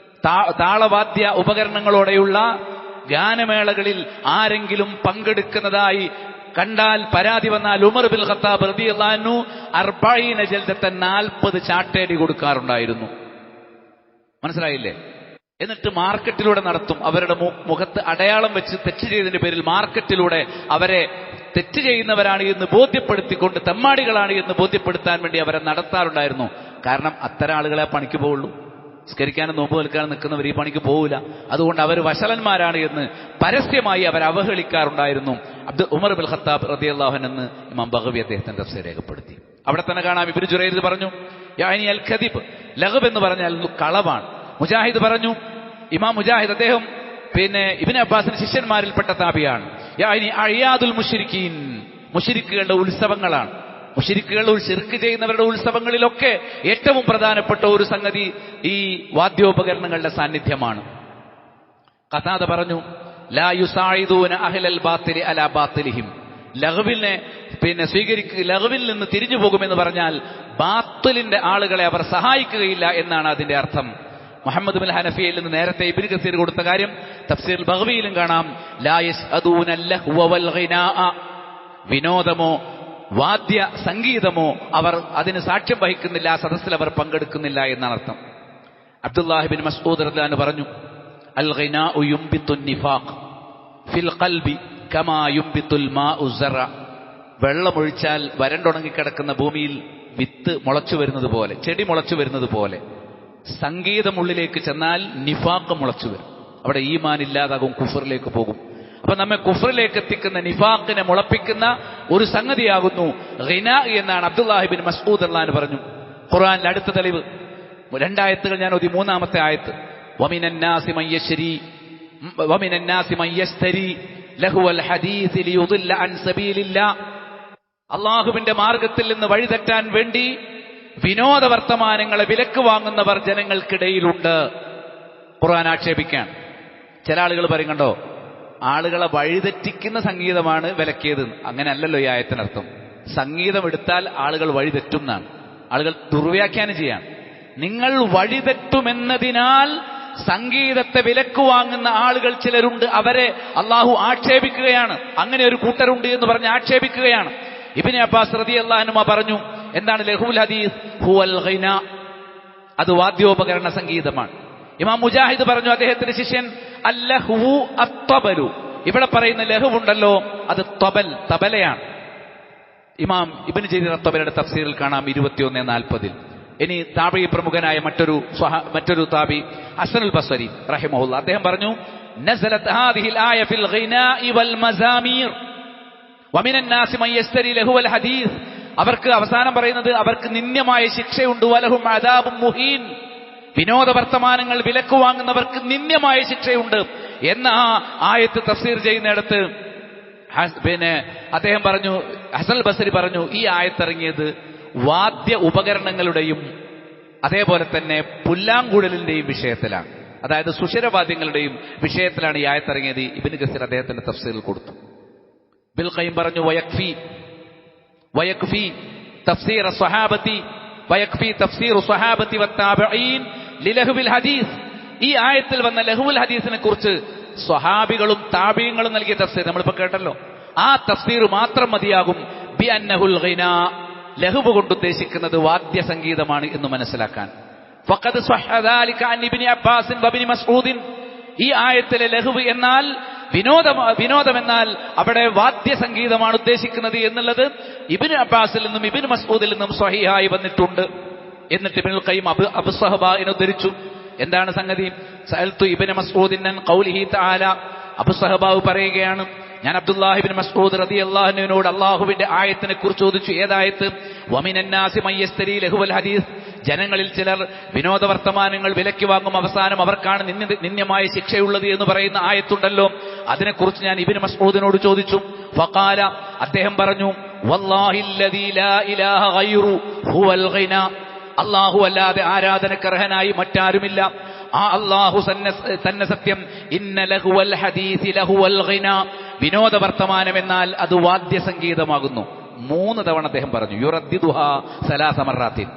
താളവാദ്യ ഉപകരണങ്ങളോടെയുള്ള ഗാനമേളകളിൽ ആരെങ്കിലും പങ്കെടുക്കുന്നതായി കണ്ടാൽ, പരാതി വന്നാൽ ഉമർ ഇബ്നുൽ ഖത്താബ് റളിയല്ലാഹു അൻഹു 40 ജൽദത്തെ 40 ചാട്ടേടി കൊടുക്കാറുണ്ടായിരുന്നു. മനസ്സിലായില്ലേ? എന്നിട്ട് മാർക്കറ്റിലൂടെ നടത്തും. അവരുടെ മുഖത്ത് അടയാളം വെച്ച് തെറ്റ് ചെയ്തതിന്റെ പേരിൽ മാർക്കറ്റിലൂടെ അവരെ തെറ്റ് ചെയ്യുന്നവരാണ് എന്ന് ബോധ്യപ്പെടുത്തിക്കൊണ്ട്, തെമ്മാടികളാണ് എന്ന് ബോധ്യപ്പെടുത്താൻ വേണ്ടി അവരെ നടത്താറുണ്ടായിരുന്നു. കാരണം അത്തരം ആളുകളെ പണിക്ക് പോവുള്ളൂ. സ്കരിക്കാനും നോമ്പ് നിൽക്കാനും നിൽക്കുന്നവർ ഈ പണിക്ക് പോവില്ല. അതുകൊണ്ട് അവർ വശലന്മാരാണ് എന്ന് പരസ്യമായി അവർ അവഹേളിക്കാറുണ്ടായിരുന്നു. ഉമർ ഇബ്നുൽ ഖത്താബ് റളിയല്ലാഹു അൻഹു എന്ന് ഇമാം ബഗ്വി അദ്ദേഹത്തിന്റെ തഫ്സീർ രേഖപ്പെടുത്തി. അവിടെ തന്നെ കാണാം, ഇബ്നു ജുറൈർ പറഞ്ഞു യാനി അൽ ഖദിബ്, ലഗ്ബ് എന്ന് പറഞ്ഞാൽ കളവാണ്. മുജാഹിദ് പറഞ്ഞു, ഇമാം മുജാഹിദ് അദ്ദേഹം ഇബ്നു അബ്ബാസിന്റെ ശിഷ്യന്മാരിൽപ്പെട്ട താബിയാണ്. യാനി അയ്യാദുൽ മുശ്രിക്കീൻ, മുശ്രിക്കുകളുടെ ഉത്സവങ്ങളാണ്. മുശ്രിക്കുകൾ ശിർക്ക് ചെയ്യുന്നവരുടെ ഉത്സവങ്ങളിലൊക്കെ ഏറ്റവും പ്രധാനപ്പെട്ട ഒരു സംഗതി ഈ വാദ്യോപകരണങ്ങളുടെ സാന്നിധ്യമാണ്. ഖതാദ പറഞ്ഞു ലാ യുസായിദൂന അഹ്ലൽ ബാത്തിലി അലാ ബാത്തിലിഹിം, ലഗ്വിനെ ലഗ്വിൽ നിന്ന് തിരിഞ്ഞു പോകുമെന്ന് പറഞ്ഞാൽ ബാത്തിലിന്റെ ആളുകളെ അവർ സഹായിക്കുകയില്ല എന്നാണ് അതിന്റെ അർത്ഥം. മുഹമ്മദ് ബിൻ ഹനഫിയയിൽ നിന്ന് നേരത്തെ ഇബ്നു കസീർ കൊടുത്ത കാര്യം തഫ്സീറുൽ ബഗ്വിയിലും കാണാം. ലാ യശ്ഹദൂന ലഹ്വ വൽ ഗിനാഅ, വിനോദമോ വാദ്യ സംഗീതമോ അവർ അതിന് സാക്ഷ്യം വഹിക്കുന്നില്ല, ആ സദസ്സിൽ അവർ പങ്കെടുക്കുന്നില്ല എന്നാണ് അർത്ഥം. അബ്ദുല്ലാഹി ബിൻ മസ്ഊദ് റളിയല്ലാഹു അൻഹു പറഞ്ഞു അൽ ഗിനാഉ യുംബിതു നിഫാഖ് ഫിൽ ഖൽബി കമാ യുംബിതുൽ മാഉ സറ, വെള്ളമൊഴിച്ചാൽ വരണ്ടുണങ്ങിക്കിടക്കുന്ന ഭൂമിയിൽ വിത്ത് മുളച്ചു വരുന്നത് പോലെ, ചെടി മുളച്ചു വരുന്നത് പോലെ സംഗീതം ഉള്ളിലേക്ക് ചെന്നാൽ നിഫാഖ് മുളച്ചു വരും. അവിടെ ഈമാൻ ഇല്ലാതാകും, കുഫറിലേക്ക് പോകും. അപ്പൊ നമ്മെ കുഫറിലേക്ക് എത്തിക്കുന്ന നിഫാഖിനെ മുളപ്പിക്കുന്ന ഒരു സംഗതിയാകുന്നു ഗിനാ എന്നാണ് അബ്ദുല്ലാഹി ബിൻ മസ്ഊദ് റളിയല്ലാഹു അൻഹു പറഞ്ഞു. ഖുർആനിലെ അടുത്ത തെളിവ് 2 ആയത്തുകൾ ഞാൻ ഓതി. 3-ാമത്തെ ആയത്ത് വമിനൻ നാസി മൻ യശ്തരി ലഹുവൽ ഹദീസ് ലിയുദില്ല അൻ സബീലില്ലാഹ്, അല്ലാഹുവിന്റെ മാർഗത്തിൽ നിന്ന് വഴിതെറ്റാൻ വേണ്ടി വിനോദ വർത്തമാനങ്ങളെ വിലക്ക് വാങ്ങുന്നവർ ജനങ്ങൾക്കിടയിലുണ്ട്. ഖുർആൻ ആക്ഷേപിക്കാൻ ചില ആളുകൾ പറയും, കണ്ടോ ആളുകളെ വഴിതെറ്റിക്കുന്ന സംഗീതമാണ് വിലക്കിയത്. അങ്ങനെ അല്ലല്ലോ ഈ ആയത്തിനർത്ഥം. സംഗീതം എടുത്താൽ ആളുകൾ വഴിതെറ്റും എന്നാണ്. ആളുകൾ ദുർവ്യാഖ്യാനം ചെയ്യാൻ. നിങ്ങൾ വഴിതെറ്റുമെന്നതിനാൽ സംഗീതത്തെ വിലക്ക് വാങ്ങുന്ന ആളുകൾ ചിലരുണ്ട്, അവരെ അള്ളാഹു ആക്ഷേപിക്കുകയാണ്. അങ്ങനെ ഒരു കൂട്ടരുണ്ട് എന്ന് പറഞ്ഞ് ആക്ഷേപിക്കുകയാണ്. ഇബ്നു അബ്ബാസ് റളിയല്ലാഹു അൻഹു പറഞ്ഞു, എന്താണ് ലഹുൽ ഹദീസ്? ഹുവൽ ഗിനാ, അത് വാദ്യോപകരണ സംഗീതമാണ്. ഇമാം മുജാഹിദ് പറഞ്ഞു, അദ്ദേഹത്തിന്റെ ശിഷ്യൻ അല്ലഹു അത്തബലു, ഇവിടെ പറയുന്ന ലഹുവുണ്ടല്ലോ അത് തബലയാണ്. ഇമാം ഇബ്നു ജരീർ അത്തബലയുടെ തഫ്സീറിൽ കാണാം 21:40. ഇനി താബഈ പ്രമുഖനായ മറ്റൊരു താബി ഹസനുൽ ബസ്രി റഹിമഹുല്ലാ, അദ്ദേഹം പറഞ്ഞു നസലത് ഹാദിഹിൽ ആയ ഫിൽ ഗിനാഇ വൽ മസാമീർ വമിനൻ നാസി മൻ യസ്തരി ലഹുൽ ഹദീസ്, അവർക്ക് അവസാനം പറയുന്നത് അവർക്ക് നിന്ദ്യമായ ശിക്ഷയുണ്ട്. വലഹും അദാബും മുഹീൻ, വിനോദ വർത്തമാനങ്ങൾ വിലക്ക് വാങ്ങുന്നവർക്ക് നിന്ദ്യമായ ശിക്ഷയുണ്ട് എന്ന ആ ആയത്ത് തഫ്സീർ ചെയ്യുന്നിടത്ത് അദ്ദേഹം പറഞ്ഞു, ഹസനുൽ ബസ്രി പറഞ്ഞു, ഈ ആയത്തിറങ്ങിയത് വാദ്യ ഉപകരണങ്ങളുടെയും അതേപോലെ തന്നെ പുല്ലാങ്കുഴലിന്റെയും വിഷയത്തിലാണ്. അതായത് സുഷിരവാദ്യങ്ങളുടെയും വിഷയത്തിലാണ് ഈ ആയത്തിറങ്ങിയത്. ഇബ്നു കസീർ അദ്ദേഹത്തിന്റെ തഫ്സീറിൽ കൊടുത്തു. ബിൽ ഖയ്യിം പറഞ്ഞു വയക്ഫി തഫ്സീർ സ്വഹാബത്തി വയക്ഫി തഫ്സീർ സ്വഹാബത്തി വത്താബഈൻ ലിലഹുൽ ഹദീസ്. ഈ ആയത്തിൽ വന്ന ലഹുൽ ഹദീസിനെ കുറിച്ച് സ്വഹാബികളും താബീങ്ങളും നൽകിയ തഫ്സീർ നമ്മളിപ്പോ കേട്ടല്ലോ, ആ തഫ്സീർ മാത്രം മതിയാകും. ബി അന്നഹുൽ ഗിനാ, ലഹുവ് കൊണ്ട് ഉദ്ദേശിക്കുന്നത് വാദ്യ സംഗീതമാണ് എന്ന് മനസ്സിലാക്കാൻ. ഫഖദ് സ്വഹ ദാലിക അൻ ഇബ്നു അബ്ബാസ് വഇബ്നു മസ്ഊദ്, ഈ ആയത്തിലെ ലഹുവ് എന്നാൽ വിനോദം എന്നാൽ അവിടെ വാദ്യ സംഗീതമാണ് ഉദ്ദേശിക്കുന്നത് എന്നുള്ളത് ഇബ്നു അബ്ബാസിൽ നിന്നും ഇബ്നു മസ്ഊദിൽ നിന്നും സ്വഹീഹായി വന്നിട്ടുണ്ട്. എന്നിട്ട് ഇബ്നുൽ ഖയ്യിം അബു സഹബാഇനെ ഉദ്ധരിച്ചു. എന്താണ് സംഗതി? സഅൽതു ഇബ്നു മസ്ഊദിൻ അൻ ഖൗലിഹി തആല അബൂ സഹബാവ് പറയുകയാണ്, ഞാൻ അബ്ദുല്ലാഹി ഇബ്നു മസ്ഊദ് റളിയല്ലാഹു അൻഹുവിനോട് അല്ലാഹുവിന്റെ ആയത്തിനെ കുറിച്ച് ചോദിച്ചു. ഏതായത്ത്? വമിനന്നാസി മയ്യസ്തരി ലഹുവൽ ഹദീസ്. ജനങ്ങളിൽ ചിലർ വിനോദ വർത്തമാനങ്ങൾ വിലയ്ക്ക് വാങ്ങും, അവസാനം അവർക്കാണ് നിന്ദ്യമായ ശിക്ഷയുള്ളത് എന്ന് പറയുന്ന ആയത്തുണ്ടല്ലോ, അതിനെക്കുറിച്ച് ഞാൻ ഇബ്നു മസ്ഊദിനോട് ചോദിച്ചു. ഫഖാല, അദ്ദേഹം പറഞ്ഞു, വല്ലാഹില്ലദീ ലാ ഇലാഹ ഗൈറു ഹുവൽ ഗിന. അല്ലാഹു അല്ലാതെ ആരാധനക്കർഹനായി മറ്റാരുമില്ല, ആ അല്ലാഹു തന്നെ സത്യം. ഇന്ന ലഹുവൽ ഹദീസി ലഹുവൽ ഗിന. വിനോദ വർത്തമാനം എന്നാൽ അത് വാദ്യസംഗീതമാകുന്നു. 3 തവണ അദ്ദേഹം പറഞ്ഞു. യുറദ്ദിദുഹാ സലാസ മർറാത്തിൻ.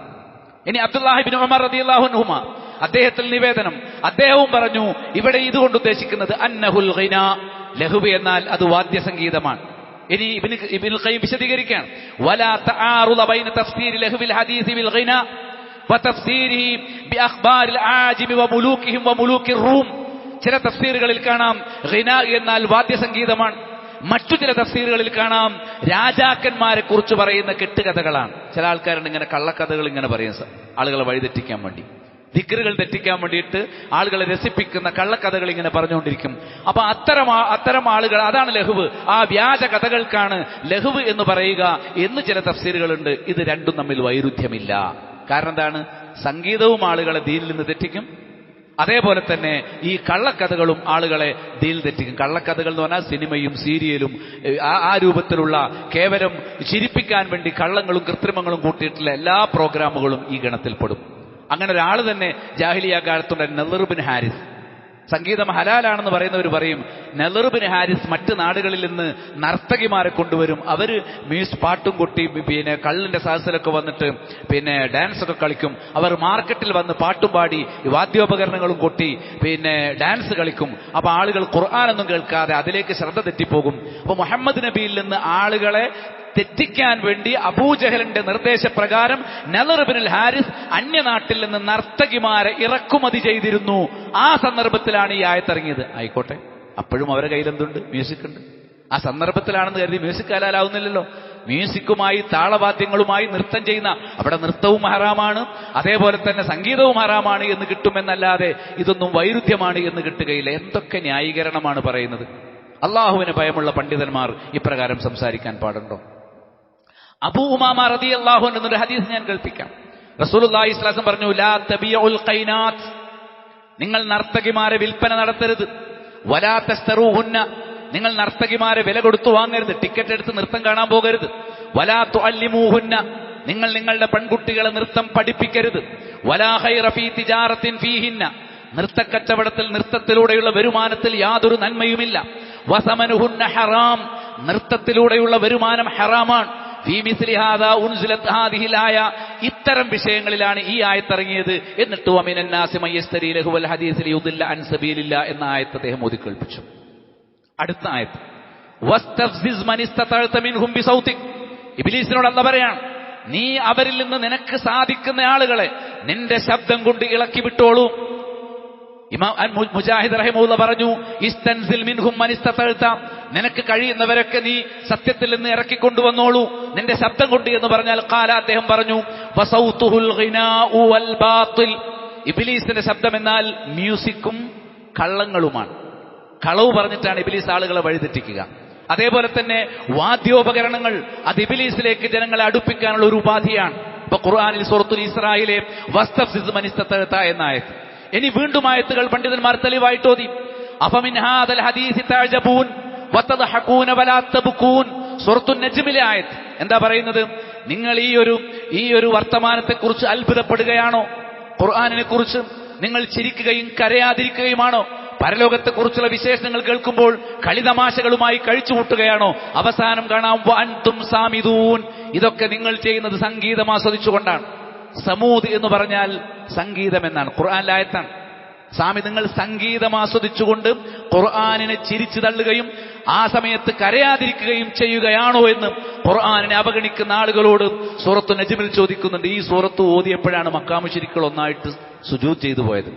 ഇനി അബ്ദുല്ലാഹി ഇബ്നു ഉമർ റളിയല്ലാഹു അൻഹുമാ, അദ്ദേഹത്തിൽ നിവേദനം, അദ്ദേഹവും പറഞ്ഞു, ഇവിടെ ഇതുകൊണ്ട് ഉദ്ദേശിക്കുന്നത് അന്നഹുൽ ഗിന, ലഹുബ് എന്നാൽ അത് വാദ്യസംഗീതമാണ്. ഇനി ഇബ്നുൽ ഖയ്യിം വിശദീകരിക്കുകയാണ്, വലാ തആറുദ ബൈന തഫ്സീരി ലഹുവിൽ ഹദീസി ബിൽ ഗിന വതഫ്സീരിഹി ബിഅഖ്ബാരിൽ ആജിമി വമുലൂകിഹിം വമുലൂകിർ റൂം. ചില തഫ്സീറുകളിൽ കാണാം ഗിന എന്നാൽ വാദ്യസംഗീതമാണ്, മറ്റു ചില തഫ്സീറുകളിൽ കാണാം രാജാക്കന്മാരെ കുറിച്ച് പറയുന്ന കെട്ടുകഥകളാണ്. ചില ആൾക്കാരുണ്ട് ഇങ്ങനെ കള്ളക്കഥകൾ ഇങ്ങനെ പറയും, ആളുകളെ വഴിതെറ്റിക്കാൻ വേണ്ടി, ദിക്റുകൾ തെറ്റിക്കാൻ വേണ്ടിയിട്ട് ആളുകളെ രസിപ്പിക്കുന്ന കള്ളക്കഥകൾ ഇങ്ങനെ പറഞ്ഞുകൊണ്ടിരിക്കും. അപ്പൊ അത്തരം ആളുകൾ, അതാണ് ലഹുവ്. ആ വ്യാജ കഥകൾക്കാണ് ലഹുവ് എന്ന് പറയുക എന്ന് ചില തഫ്സീറുകളുണ്ട്. ഇത് രണ്ടും തമ്മിൽ വൈരുദ്ധ്യമില്ല. കാരണം എന്താണ്? സംഗീതവും ആളുകളെ ദീനിൽ നിന്ന് തെറ്റിക്കും, അതേപോലെ തന്നെ ഈ കള്ളക്കഥകളും ആളുകളെ ദീനിൽ തെറ്റിക്കും. കള്ളക്കഥകൾ എന്ന് പറഞ്ഞാൽ സിനിമയും സീരിയലും ആ രൂപത്തിലുള്ള കേവലം ചിരിപ്പിക്കാൻ വേണ്ടി കള്ളങ്ങളും കൃത്രിമങ്ങളും കൂട്ടിയിട്ടുള്ള എല്ലാ പ്രോഗ്രാമുകളും ഈ ഗണത്തിൽപ്പെടും. അങ്ങനെ ഒരാൾ തന്നെ ജാഹിലിയ കാലത്തുണ്ട്, നളർ ഇബ്നു ഹാരിസ്. സംഗീതം ഹലാലാണെന്ന് പറയുന്നവർ പറയും, നളർ ഇബ്നു ഹാരിസ് മറ്റ് നാടുകളിൽ നിന്ന് നർത്തകിമാരെ കൊണ്ടുവരും, അവര് പാട്ടും കൊട്ടി പിന്നെ കള്ളിന്റെ സദസ്സിലൊക്കെ വന്നിട്ട് പിന്നെ ഡാൻസ് ഒക്കെ കളിക്കും. അവർ മാർക്കറ്റിൽ വന്ന് പാട്ടും പാടി വാദ്യോപകരണങ്ങളും കൊട്ടി പിന്നെ ഡാൻസ് കളിക്കും. അപ്പൊ ആളുകൾ ഖുർആനൊന്നും കേൾക്കാതെ അതിലേക്ക് ശ്രദ്ധ തെറ്റിപ്പോകും. അപ്പൊ മുഹമ്മദ് നബിയിൽ നിന്ന് ആളുകളെ തെറ്റിക്കാൻ വേണ്ടി അബൂജഹലിന്റെ നിർദ്ദേശപ്രകാരം നളർ ഇബ്നുൽ ഹാരിസ് അന്യനാട്ടിൽ നിന്ന് നർത്തകിമാരെ ഇറക്കുമതി ചെയ്തിരുന്നു. ആ സന്ദർഭത്തിലാണ് ഈ ആയത്തിറങ്ങിയത്. ആയിക്കോട്ടെ, അപ്പോഴും അവരുടെ കയ്യിലെന്തുണ്ട്? മ്യൂസിക് ഉണ്ട്. ആ സന്ദർഭത്തിലാണെന്ന് കരുതി മ്യൂസിക് ഹലാലാവുന്നില്ലല്ലോ. മ്യൂസിക്കുമായി താളവാദ്യങ്ങളുമായി നൃത്തം ചെയ്യുന്ന, അവിടെ നൃത്തവും ഹറാമാണ്, അതേപോലെ തന്നെ സംഗീതവും ഹറാമാണ് എന്ന് കിട്ടുമെന്നല്ലാതെ ഇതൊന്നും വൈരുദ്ധ്യമാണ് എന്ന് കിട്ടുകയില്ല. എന്തൊക്കെ ന്യായീകരണമാണ് പറയുന്നത്! അള്ളാഹുവിന് ഭയമുള്ള പണ്ഡിതന്മാർ ഇപ്രകാരം സംസാരിക്കാൻ പാടുണ്ടോ? അബൂ ഉമാമ റളിയല്ലാഹു അൻഹു എന്നൊരു ഹദീസ് ഞാൻ കേൾപ്പിക്കാം. റസൂലുള്ളാഹി സ്വല്ലല്ലാഹു അലൈഹി വസല്ലം പറഞ്ഞു, ലാ തബിഉൽ ഖൈനാത്ത്, നിങ്ങൾ നർത്തകിമാരെ വിൽപ്പന നടത്തരുത്. വലാ തസ്തറൂഹുന്ന, നിങ്ങൾ നർത്തകിമാരെ വില കൊടുത്തു വാങ്ങരുത്, ടിക്കറ്റ് എടുത്ത് നൃത്തം കാണാൻ പോകരുത്. വലാ തുഅല്ലിമൂഹുന്ന, നിങ്ങൾ നിങ്ങളുടെ പെൺകുട്ടികളെ നൃത്തം പഠിപ്പിക്കരുത്. വലാ ഖൈറ ഫീ തിജാറത്തിൻ ഫീഹിന്ന, നൃത്തക്കച്ചവടത്തിൽ നൃത്തത്തിലൂടെയുള്ള വരുമാനത്തിൽ യാതൊരു നന്മയുമില്ല. വസമനുഹുന്ന ഹറാം, നൃത്തത്തിലൂടെയുള്ള വരുമാനം ഹറാമാണ്. ഫീ മിസ്ലി ഹാദാ ഉൻസിലത് ഹാദിഹിൽ ആയ, ഇത്തരം വിഷയങ്ങളിലാണ് ഈ ആയത്തിറങ്ങിയത്. എന്നിട്ട് വമിനൻ നാസി മയ്യസ്തരി ലഹുവൽ ഹദീസ് ലിയുദില്ല അൻ സബീലില്ലാ എന്ന ആയത്ത് അദ്ദേഹം ഓതി കേൾപ്പിച്ചു. അടുത്ത ആയത്ത്, വസ്തഫ്സിസ് മൻ ഇസ്തതഅത മിൻഹും ബിസൗതിക്, ഇബ്ലീസിനോട് അല്ലാഹു പറയാണ്, നീ അവരിൽ നിന്ന് നിനക്ക് സാധിക്കുന്ന ആളുകളെ നിന്റെ ശബ്ദം കൊണ്ട് ഇളക്കി വിട്ടോളൂ. ഇമാം മുജാഹിദ് റഹിമഹുല്ലാഹ് പറഞ്ഞു, ഇസ്തൻസിൽ മിൻഹും മൻ ഇസ്തതഅത, നിനക്ക് കഴിയുന്നവരൊക്കെ നീ സത്യത്തിൽ നിന്ന് ഇറക്കിക്കൊണ്ടുവന്നോളൂ നിന്റെ ശബ്ദം കൊണ്ട് എന്ന് പറഞ്ഞാൽ, ഖാല, അദ്ദേഹം പറഞ്ഞു, വസൗതുഹുൽ ഗിനാഉ വൽ ബാത്തിൽ, ഇബ്ലീസിന്റെ ശബ്ദം എന്നാൽ മ്യൂസിക്കും കള്ളങ്ങളുമാണ്. കളവ് പറഞ്ഞിട്ടാണ് ഇബ്ലീസ് ആളുകളെ വഴിതെറ്റിക്കുക. അതേപോലെ തന്നെ വാദ്യോപകരണങ്ങൾ, അത് ഇബ്ലീസിലേക്ക് ജനങ്ങളെ അടുപ്പിക്കാനുള്ള ഒരു ഉപാധിയാണ്. ഇപ്പൊ ഖുർആനിൽ സൂറത്തുൽ ഇസ്രായിലെ വസ്തഫ്സിസ് മൻ ഇസ്തതഅത എന്ന ആയത്ത്. ഇനി വീണ്ടും ആയത്തുകൾ പണ്ഡിതന്മാർ തെളിവായിട്ട് ഓതി. അഫമിൻ ഹാദൽ ഹദീസി തഅജബൂൻ വതദ്ഹഖൂന വലാ തബ്കൂൻ, സൂറത്തുൻ നജ്മിലെ ആയത്ത്. എന്താ പറയുന്നത്? നിങ്ങൾ ഈ ഒരു വർത്തമാനത്തെക്കുറിച്ച് അത്ഭുതപ്പെടുകയാണോ? ഖുർആനിനെ കുറിച്ച് നിങ്ങൾ ചിരിക്കുകയും കരയാതിരിക്കുകയുമാണോ? പരലോകത്തെക്കുറിച്ചുള്ള വിശേഷങ്ങൾ കേൾക്കുമ്പോൾ കളിതമാശകളുമായി കഴിച്ചുകൂട്ടുകയാണോ? അവസാനം കാണാം വഅൻതും സാമിദൂൻ, ഇതൊക്കെ നിങ്ങൾ ചെയ്യുന്നത് സംഗീതം ആസ്വദിച്ചുകൊണ്ടാണ്. സമൂദ് എന്ന് പറഞ്ഞാൽ സംഗീതം എന്നാണ്, ഖുർആനിലായത്താണ്. സ്വാമി, നിങ്ങൾ സംഗീതം ആസ്വദിച്ചുകൊണ്ട് ഖുർആനിനെ ചിരിച്ചു തള്ളുകയും ആ സമയത്ത് കരയാതിരിക്കുകയും ചെയ്യുകയാണോ എന്ന് ഖുർആനിനെ അവഗണിക്കുന്ന ആളുകളോട് സൂറത്തു നജ്മിൽ ചോദിക്കുന്നുണ്ട്. ഈ സൂറത്ത് ഓതിയപ്പോഴാണ് മക്കാ മുശ്രിക്കുകൾ ഒന്നായിട്ട് സുജൂദ് ചെയ്തു പോയത്.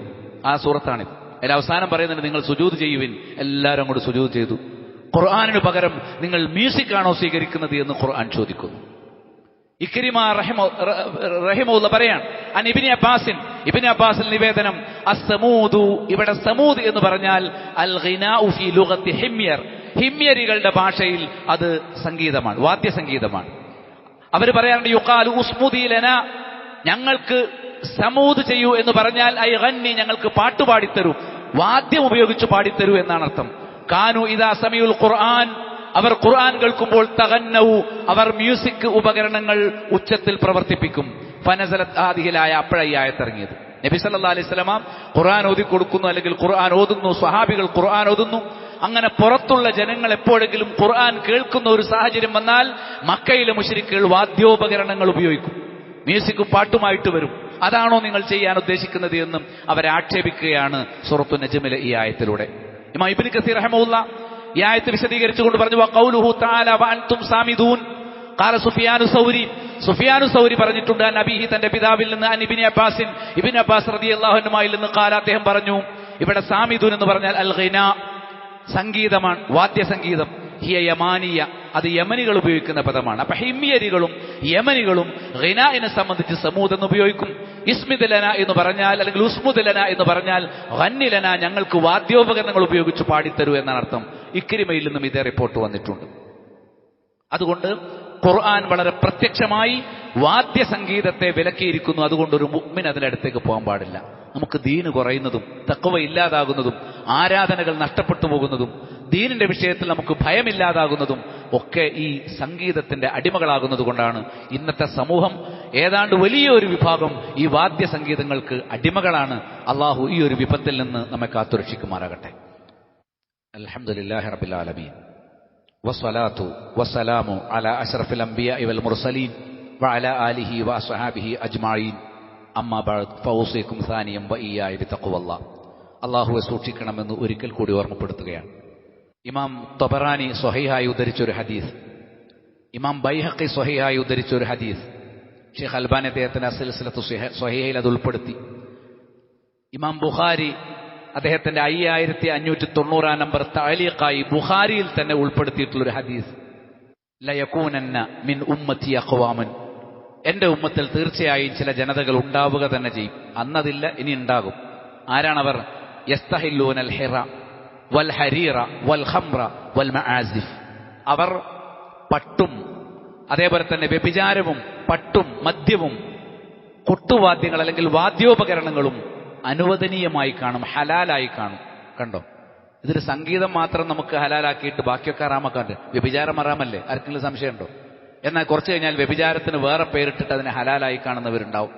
ആ സൂറത്താണിത്. അതിൽ അവസാനം പറയുന്നുണ്ട്, നിങ്ങൾ സുജൂദ് ചെയ്യുവിൻ. എല്ലാവരും അങ്ങോട്ട് സുജൂദ് ചെയ്തു. ഖുർആനിന് പകരം നിങ്ങൾ മ്യൂസിക് ആണോ സ്വീകരിക്കുന്നത് എന്ന് ഖുർആൻ ചോദിക്കുന്നു. ഇക്രിമ റഹിമഹുല്ലാഹ് പറയാണ്, അൻ ഇബ്നു അബ്ബാസിൻ, ഇബ്നു അബ്ബാസിൽ നിവേദനം അസ്സമൂദു, ഇവിടെ സമൂദ് എന്ന് പറഞ്ഞാൽ അൽ ഗിനാഉ ഫീ ലുഗത്തി ഹിമ്യർ, ഹിമ്യരികളുടെ ഭാഷയിൽ അത് സംഗീതമാണ്, വാദ്യസംഗീതമാണ്. അവർ പറയാറുണ്ട് യുഖാലു ഉസ്മുദി ലനാ, ഞങ്ങൾക്ക് സമൂദ് ചെയ്യൂ എന്ന് പറഞ്ഞാൽ ഐ ഗന്നി, ഞങ്ങൾക്ക് പാട്ടുപാടിത്തരൂ, വാദ്യം ഉപയോഗിച്ച് പാടിത്തരൂ എന്നാണ് അർത്ഥം. കാനു ഇദാ സമീഉൽ ഖുർആൻ, അവർ ഖുർആൻ കേൾക്കുമ്പോൾ തഗന്നൗ, അവർ മ്യൂസിക് ഉപകരണങ്ങൾ ഉച്ചത്തിൽ പ്രവർത്തിപ്പിക്കും. ഫനസലത് ഹാദിഹിൽ ആയ, അപ്പോഴായി ആയത്തിറങ്ങിയത്. നബി സല്ലല്ലാഹു അലൈഹി വസല്ലമ ഖുർആൻ ഓതി കൊടുക്കുന്നു, അല്ലെങ്കിൽ ഖുർആൻ ഓതുന്നു, സ്വഹാബികൾ ഖുർആൻ ഓതുന്നു. അങ്ങനെ പുറത്തുള്ള ജനങ്ങൾ എപ്പോഴെങ്കിലും ഖുർആൻ കേൾക്കുന്ന ഒരു സാഹചര്യം വന്നാൽ മക്കയിലെ മുശ്രിക്കുകൾ വാദ്യോപകരണങ്ങൾ ഉപയോഗിക്കും, മ്യൂസിക്കും പാട്ടുമായിട്ട് വരും. അതാണോ നിങ്ങൾ ചെയ്യാൻ ഉദ്ദേശിക്കുന്നത് എന്നും അവരെ ആക്ഷേപിക്കുകയാണ് സൂറത്തു നജ്മിലെ ഈ ആയത്തിലൂടെ. ഇമാം ഇബ്നു കസീർ റഹിമഹുല്ലാ ഈ ആയത്ത് വിശദീകരിച്ചുകൊണ്ട് പറഞ്ഞു വഖൗലുഹു തആല വഅൻതും സാമിദൂൻ ഖാല സുഫിയാനു സൗരി പറഞ്ഞിട്ടുണ്ട് നബിഹി, തന്റെ പിതാവിൽ നിന്ന്, അൻ ഇബ്നു അബ്ബാസ് റളിയല്ലാഹു അൻഹുമായിൽ നിന്ന് ഖാല, അദ്ദേഹം പറഞ്ഞു. ഇവിടെ സാമിദൂൻ എന്ന് പറഞ്ഞാൽ അൽ ഗിനാ, സംഗീതമാണ്, വാദ്യസംഗീതം. ഹിയ യമാനിയ, അത് യമനികൾ ഉപയോഗിക്കുന്ന പദമാണ്. അപ്പൊ ഹിമ്യരികളും യമനികളും ഗിനാഇനെ സംബന്ധിച്ച് സമൂദ് എന്ന് ഉപയോഗിക്കും. ഇസ്മിദ് ലന എന്ന് പറഞ്ഞാൽ, അല്ലെങ്കിൽ ഉസ്മുദ് ലന എന്ന് പറഞ്ഞാൽ ഗന്നി ലന, ഞങ്ങൾക്ക് വാദ്യോപകരണങ്ങൾ ഉപയോഗിച്ച് പാടിത്തരൂ എന്നാണ് അർത്ഥം. ഇക്രിമയിൽ നിന്നും ഇതേ റിപ്പോർട്ട് വന്നിട്ടുണ്ട്. അതുകൊണ്ട് ഖുർആൻ വളരെ പ്രത്യക്ഷമായി വാദ്യസംഗീതത്തെ വിലക്കിയിരിക്കുന്നു. അതുകൊണ്ട് ഒരു മുഅ്മിൻ അതിനടുത്തേക്ക് പോകാൻ പാടില്ല. നമുക്ക് ദീന് കുറയുന്നതും തഖ്വ ഇല്ലാതാകുന്നതും ആരാധനകൾ നഷ്ടപ്പെട്ടു പോകുന്നതും ദീനിന്റെ വിഷയത്തിൽ നമുക്ക് ഭയമില്ലാതാകുന്നതും ഒക്കെ ഈ സംഗീതത്തിന്റെ അടിമകളാകുന്നത് കൊണ്ടാണ് ഇന്നത്തെ സമൂഹം ഏതാണ്ട് വലിയൊരു വിഭാഗം ഈ വാദ്യസംഗീതങ്ങൾക്ക് അടിമകളാണ്. അള്ളാഹു ഈ ഒരു വിപത്തിൽ നിന്ന് നമ്മെ കാത്തുരക്ഷിക്കുമാറാകട്ടെ. അൽഹംദുലില്ലാഹി റബ്ബിൽ ആലമീൻ വസ്സലാത്തു വസ്സലാമു അലാ അഷ്റഫിൽ അംബിയാഇ വൽ മുർസലീൻ വഅലാ ആലിഹി വഅസ്ഹാബിഹി അജ്മഈൻ. അമ്മാ ബഅദ് ഫൗസിക്കും സാനിയം വഇയ്യായ ബിതഖ്വല്ലാഹ്. അല്ലാഹുവെ സൂക്ഷിക്കണമെന്ന് ഒരിക്കൽ കൂടി ഓർമ്മപ്പെടുത്തുകയാണ്. ഇമാം തബറാനി സ്വഹീഹായി ഉദ്ധരിച്ചൊരു ഹദീസ്, ഇമാം ബൈഹഖി സ്വഹീഹായി ഉദ്ധരിച്ചൊരു ഹദീസ്, ഷെയ്ഖ് അൽബാനി അദ്ദേഹത്തിന്റെ സിൽസിലത്തു സ്വഹീഹയിൽ അത് ഉൾപ്പെടുത്തി. ഇമാം ബുഖാരി അദ്ദേഹത്തിന്റെ 5590 നമ്പർ തഅലീഖായി ബുഖാരിയിൽ തന്നെ ഉൾപ്പെടുത്തിയിട്ടുള്ളൊരു ഹദീസ്, ലയകൂനന്ന മിൻ ഉമ്മത്തി അഖ്വാമൻ, എന്റെ ഉമ്മത്തിൽ തീർച്ചയായും ചില ജനതകൾ ഉണ്ടാവുക തന്നെ ചെയ്യും. അന്നതില്ല, ഇനി ഉണ്ടാകും. ആരാണവർ? യസ്തഹില്ലൂനൽ ഹിറ വൽ ഹരീറ വൽ ഖംറ വൽ മആസിഫ്. അവർ പട്ടും അതേപോലെ തന്നെ വ്യഭിചാരവും പട്ടും മദ്യവും കൊട്ടുവാദ്യങ്ങൾ അല്ലെങ്കിൽ വാദ്യോപകരണങ്ങളും അനുവദനീയമായി കാണും, ഹലാലായി കാണും. കണ്ടോ, ഇതൊരു സംഗീതം മാത്രം നമുക്ക് ഹലാലാക്കിയിട്ട് ബാക്കിയൊക്കെ ഹറാമാക്കാണ്ട്. വ്യഭിചാരം ഹറാമല്ലേ? ആർക്കെങ്കിലും സംശയമുണ്ടോ? എന്നാൽ കുറച്ച് കഴിഞ്ഞാൽ വ്യഭിചാരത്തിന് വേറെ പേരിട്ടിട്ട് അതിനെ ഹലാലായി കാണുന്നവരുണ്ടാവും.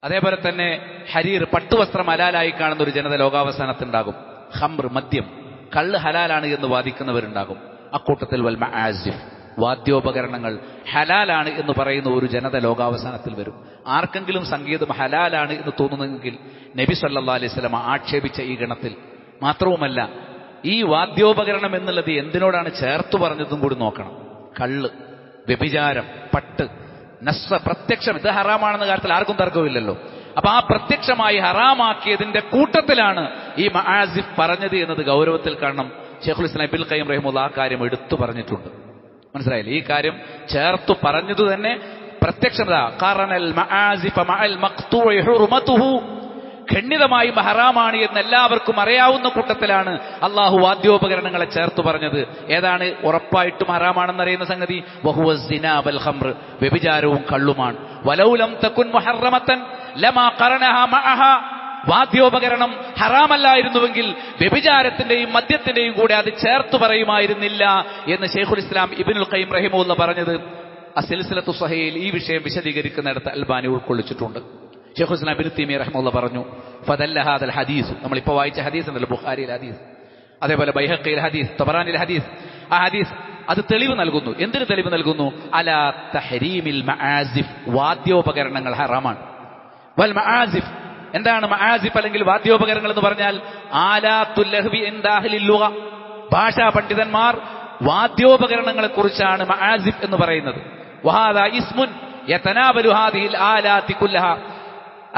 അതേപോലെ തന്നെ ഹരീർ, പട്ടുവസ്ത്രം ഹലാലായി കാണുന്ന ഒരു ജനത ലോകാവസാനത്തുണ്ടാകും. ഖംർ, മദ്യം, കള്ള് ഹലാലാണ് എന്ന് വാദിക്കുന്നവരുണ്ടാകും. അക്കൂട്ടത്തിൽ വൽ മആസിഫ്, വാദ്യോപകരണങ്ങൾ ഹലാലാണ് എന്ന് പറയുന്ന ഒരു ജനത ലോകാവസാനത്തിൽ വരും. ആർക്കെങ്കിലും സംഗീതം ഹലാലാണ് എന്ന് തോന്നുന്നെങ്കിൽ നബി സല്ലല്ലാഹു അലൈഹി വസല്ലം ആക്ഷേപിച്ച ഈ ഗണത്തിൽ. മാത്രവുമല്ല, ഈ വാദ്യോപകരണം എന്നുള്ളത് എന്തിനോടാണ് ചേർത്തു പറഞ്ഞതും കൂടി നോക്കണം. കള്ള്, വ്യഭിചാരം, പട്ട്, നസ്സ, പ്രത്യക്ഷം ഇത് ഹറാമാണെന്ന കാര്യത്തിൽ ആർക്കും തർക്കമില്ലല്ലോ. അപ്പൊ ആ പ്രത്യക്ഷമായി ഹറാമാക്കിയതിന്റെ കൂട്ടത്തിലാണ് ഈ മആസിഫ് പറഞ്ഞത് എന്നത് ഗൗരവത്തിൽ കാണണം. ശൈഖുൽ ഇസ്ലാം ഇബ്നുൽ ഖയ്യിം റഹിമഹുല്ലാഹ് ആ കാര്യം എടുത്തു പറഞ്ഞിട്ടുണ്ട്. മനസ്സിലായില്ലേ? ഈ കാര്യം ചേർത്തു പറഞ്ഞത് തന്നെ പ്രത്യക്ഷത. ഖറനൽ മആസിഫ മഅൽ മഖ്തൂഇ ഹുർമതുഹു, ഖണ്ഡിതമായി ഹറാമാണ് എന്ന് എല്ലാവർക്കും അറിയാവുന്ന കൂട്ടത്തിലാണ് അള്ളാഹു വാദ്യോപകരണങ്ങളെ ചേർത്ത് പറഞ്ഞത്. ഏതാണ് ഉറപ്പായിട്ടും ഹറാമാണെന്നറിയുന്ന സംഗതി? വഹുവ സിനാ വൽ ഖംർ, വ്യഭിചാരവും കള്ളുമാണ്. വലൗലം തകുൻ മുഹറമതൻ ലമാ ഖറനഹാ മഅഹാ, വാദ്യോപകരണം ഹറാമല്ലായിരുന്നുവെങ്കിൽ വ്യഭിചാരത്തിന്റെയും മദ്യത്തിന്റെയും കൂടെ അത് ചേർത്ത് പറയുമായിരുന്നില്ല എന്ന് ശൈഖുൽ ഇസ്ലാം ഇബ്നുൽ ഖയ്യിം റഹിമഹുല്ലാഹ് പറഞ്ഞത് അസിൽസിലത്തു സ്വഹീഹയിൽ ഈ വിഷയം വിശദീകരിക്കുന്നിടത്ത് അൽബാനി ഉൾക്കൊള്ളിച്ചിട്ടുണ്ട്. ശൈഖുൽ ഇസ്ലാം ഇബ്നു തൈമിയ്യ റഹിമഹുല്ലാഹ് പറഞ്ഞു, ഫദല്ല ഹാദൽ ഹദീസ്, നമ്മളിപ്പോൾ വായിച്ച ഹദീസ് ഉണ്ടല്ലോ, ബുഖാരിയിലെ ഹദീസ്, അതേപോലെ ബൈഹഖിയിലെ ഹദീസ്, തബറാനിയിലെ ഹദീസ്, ആ ഹദീസ് അത് തെളിവ് നൽകുന്നു. എന്തിന് തെളിവ് നൽകുന്നു? അലാ തഹരീമിൽ മആസിഫ്, വാദ്യോപകരണങ്ങൾ ഹറാമാണ്. വൽ മആസിഫ്, എന്താണ് മആസിഫ് അല്ലെങ്കിൽ വാദ്യോപകരണങ്ങൾ എന്ന് പറഞ്ഞാൽ? ആലാത്തുൽ ലഹ്വി ഇൻദ അഹ്ലിൽ ലുഗ, ഭാഷാ പണ്ഡിതന്മാർ വാദ്യോപകരണങ്ങളെ കുറിച്ചാണ് മആസിഫ് എന്ന് പറയുന്നത്. വഹാദാ ഇസ്മുൻ യതനാബലു ഹാദിഹിൽ ആലാത്തി കുല്ലഹ,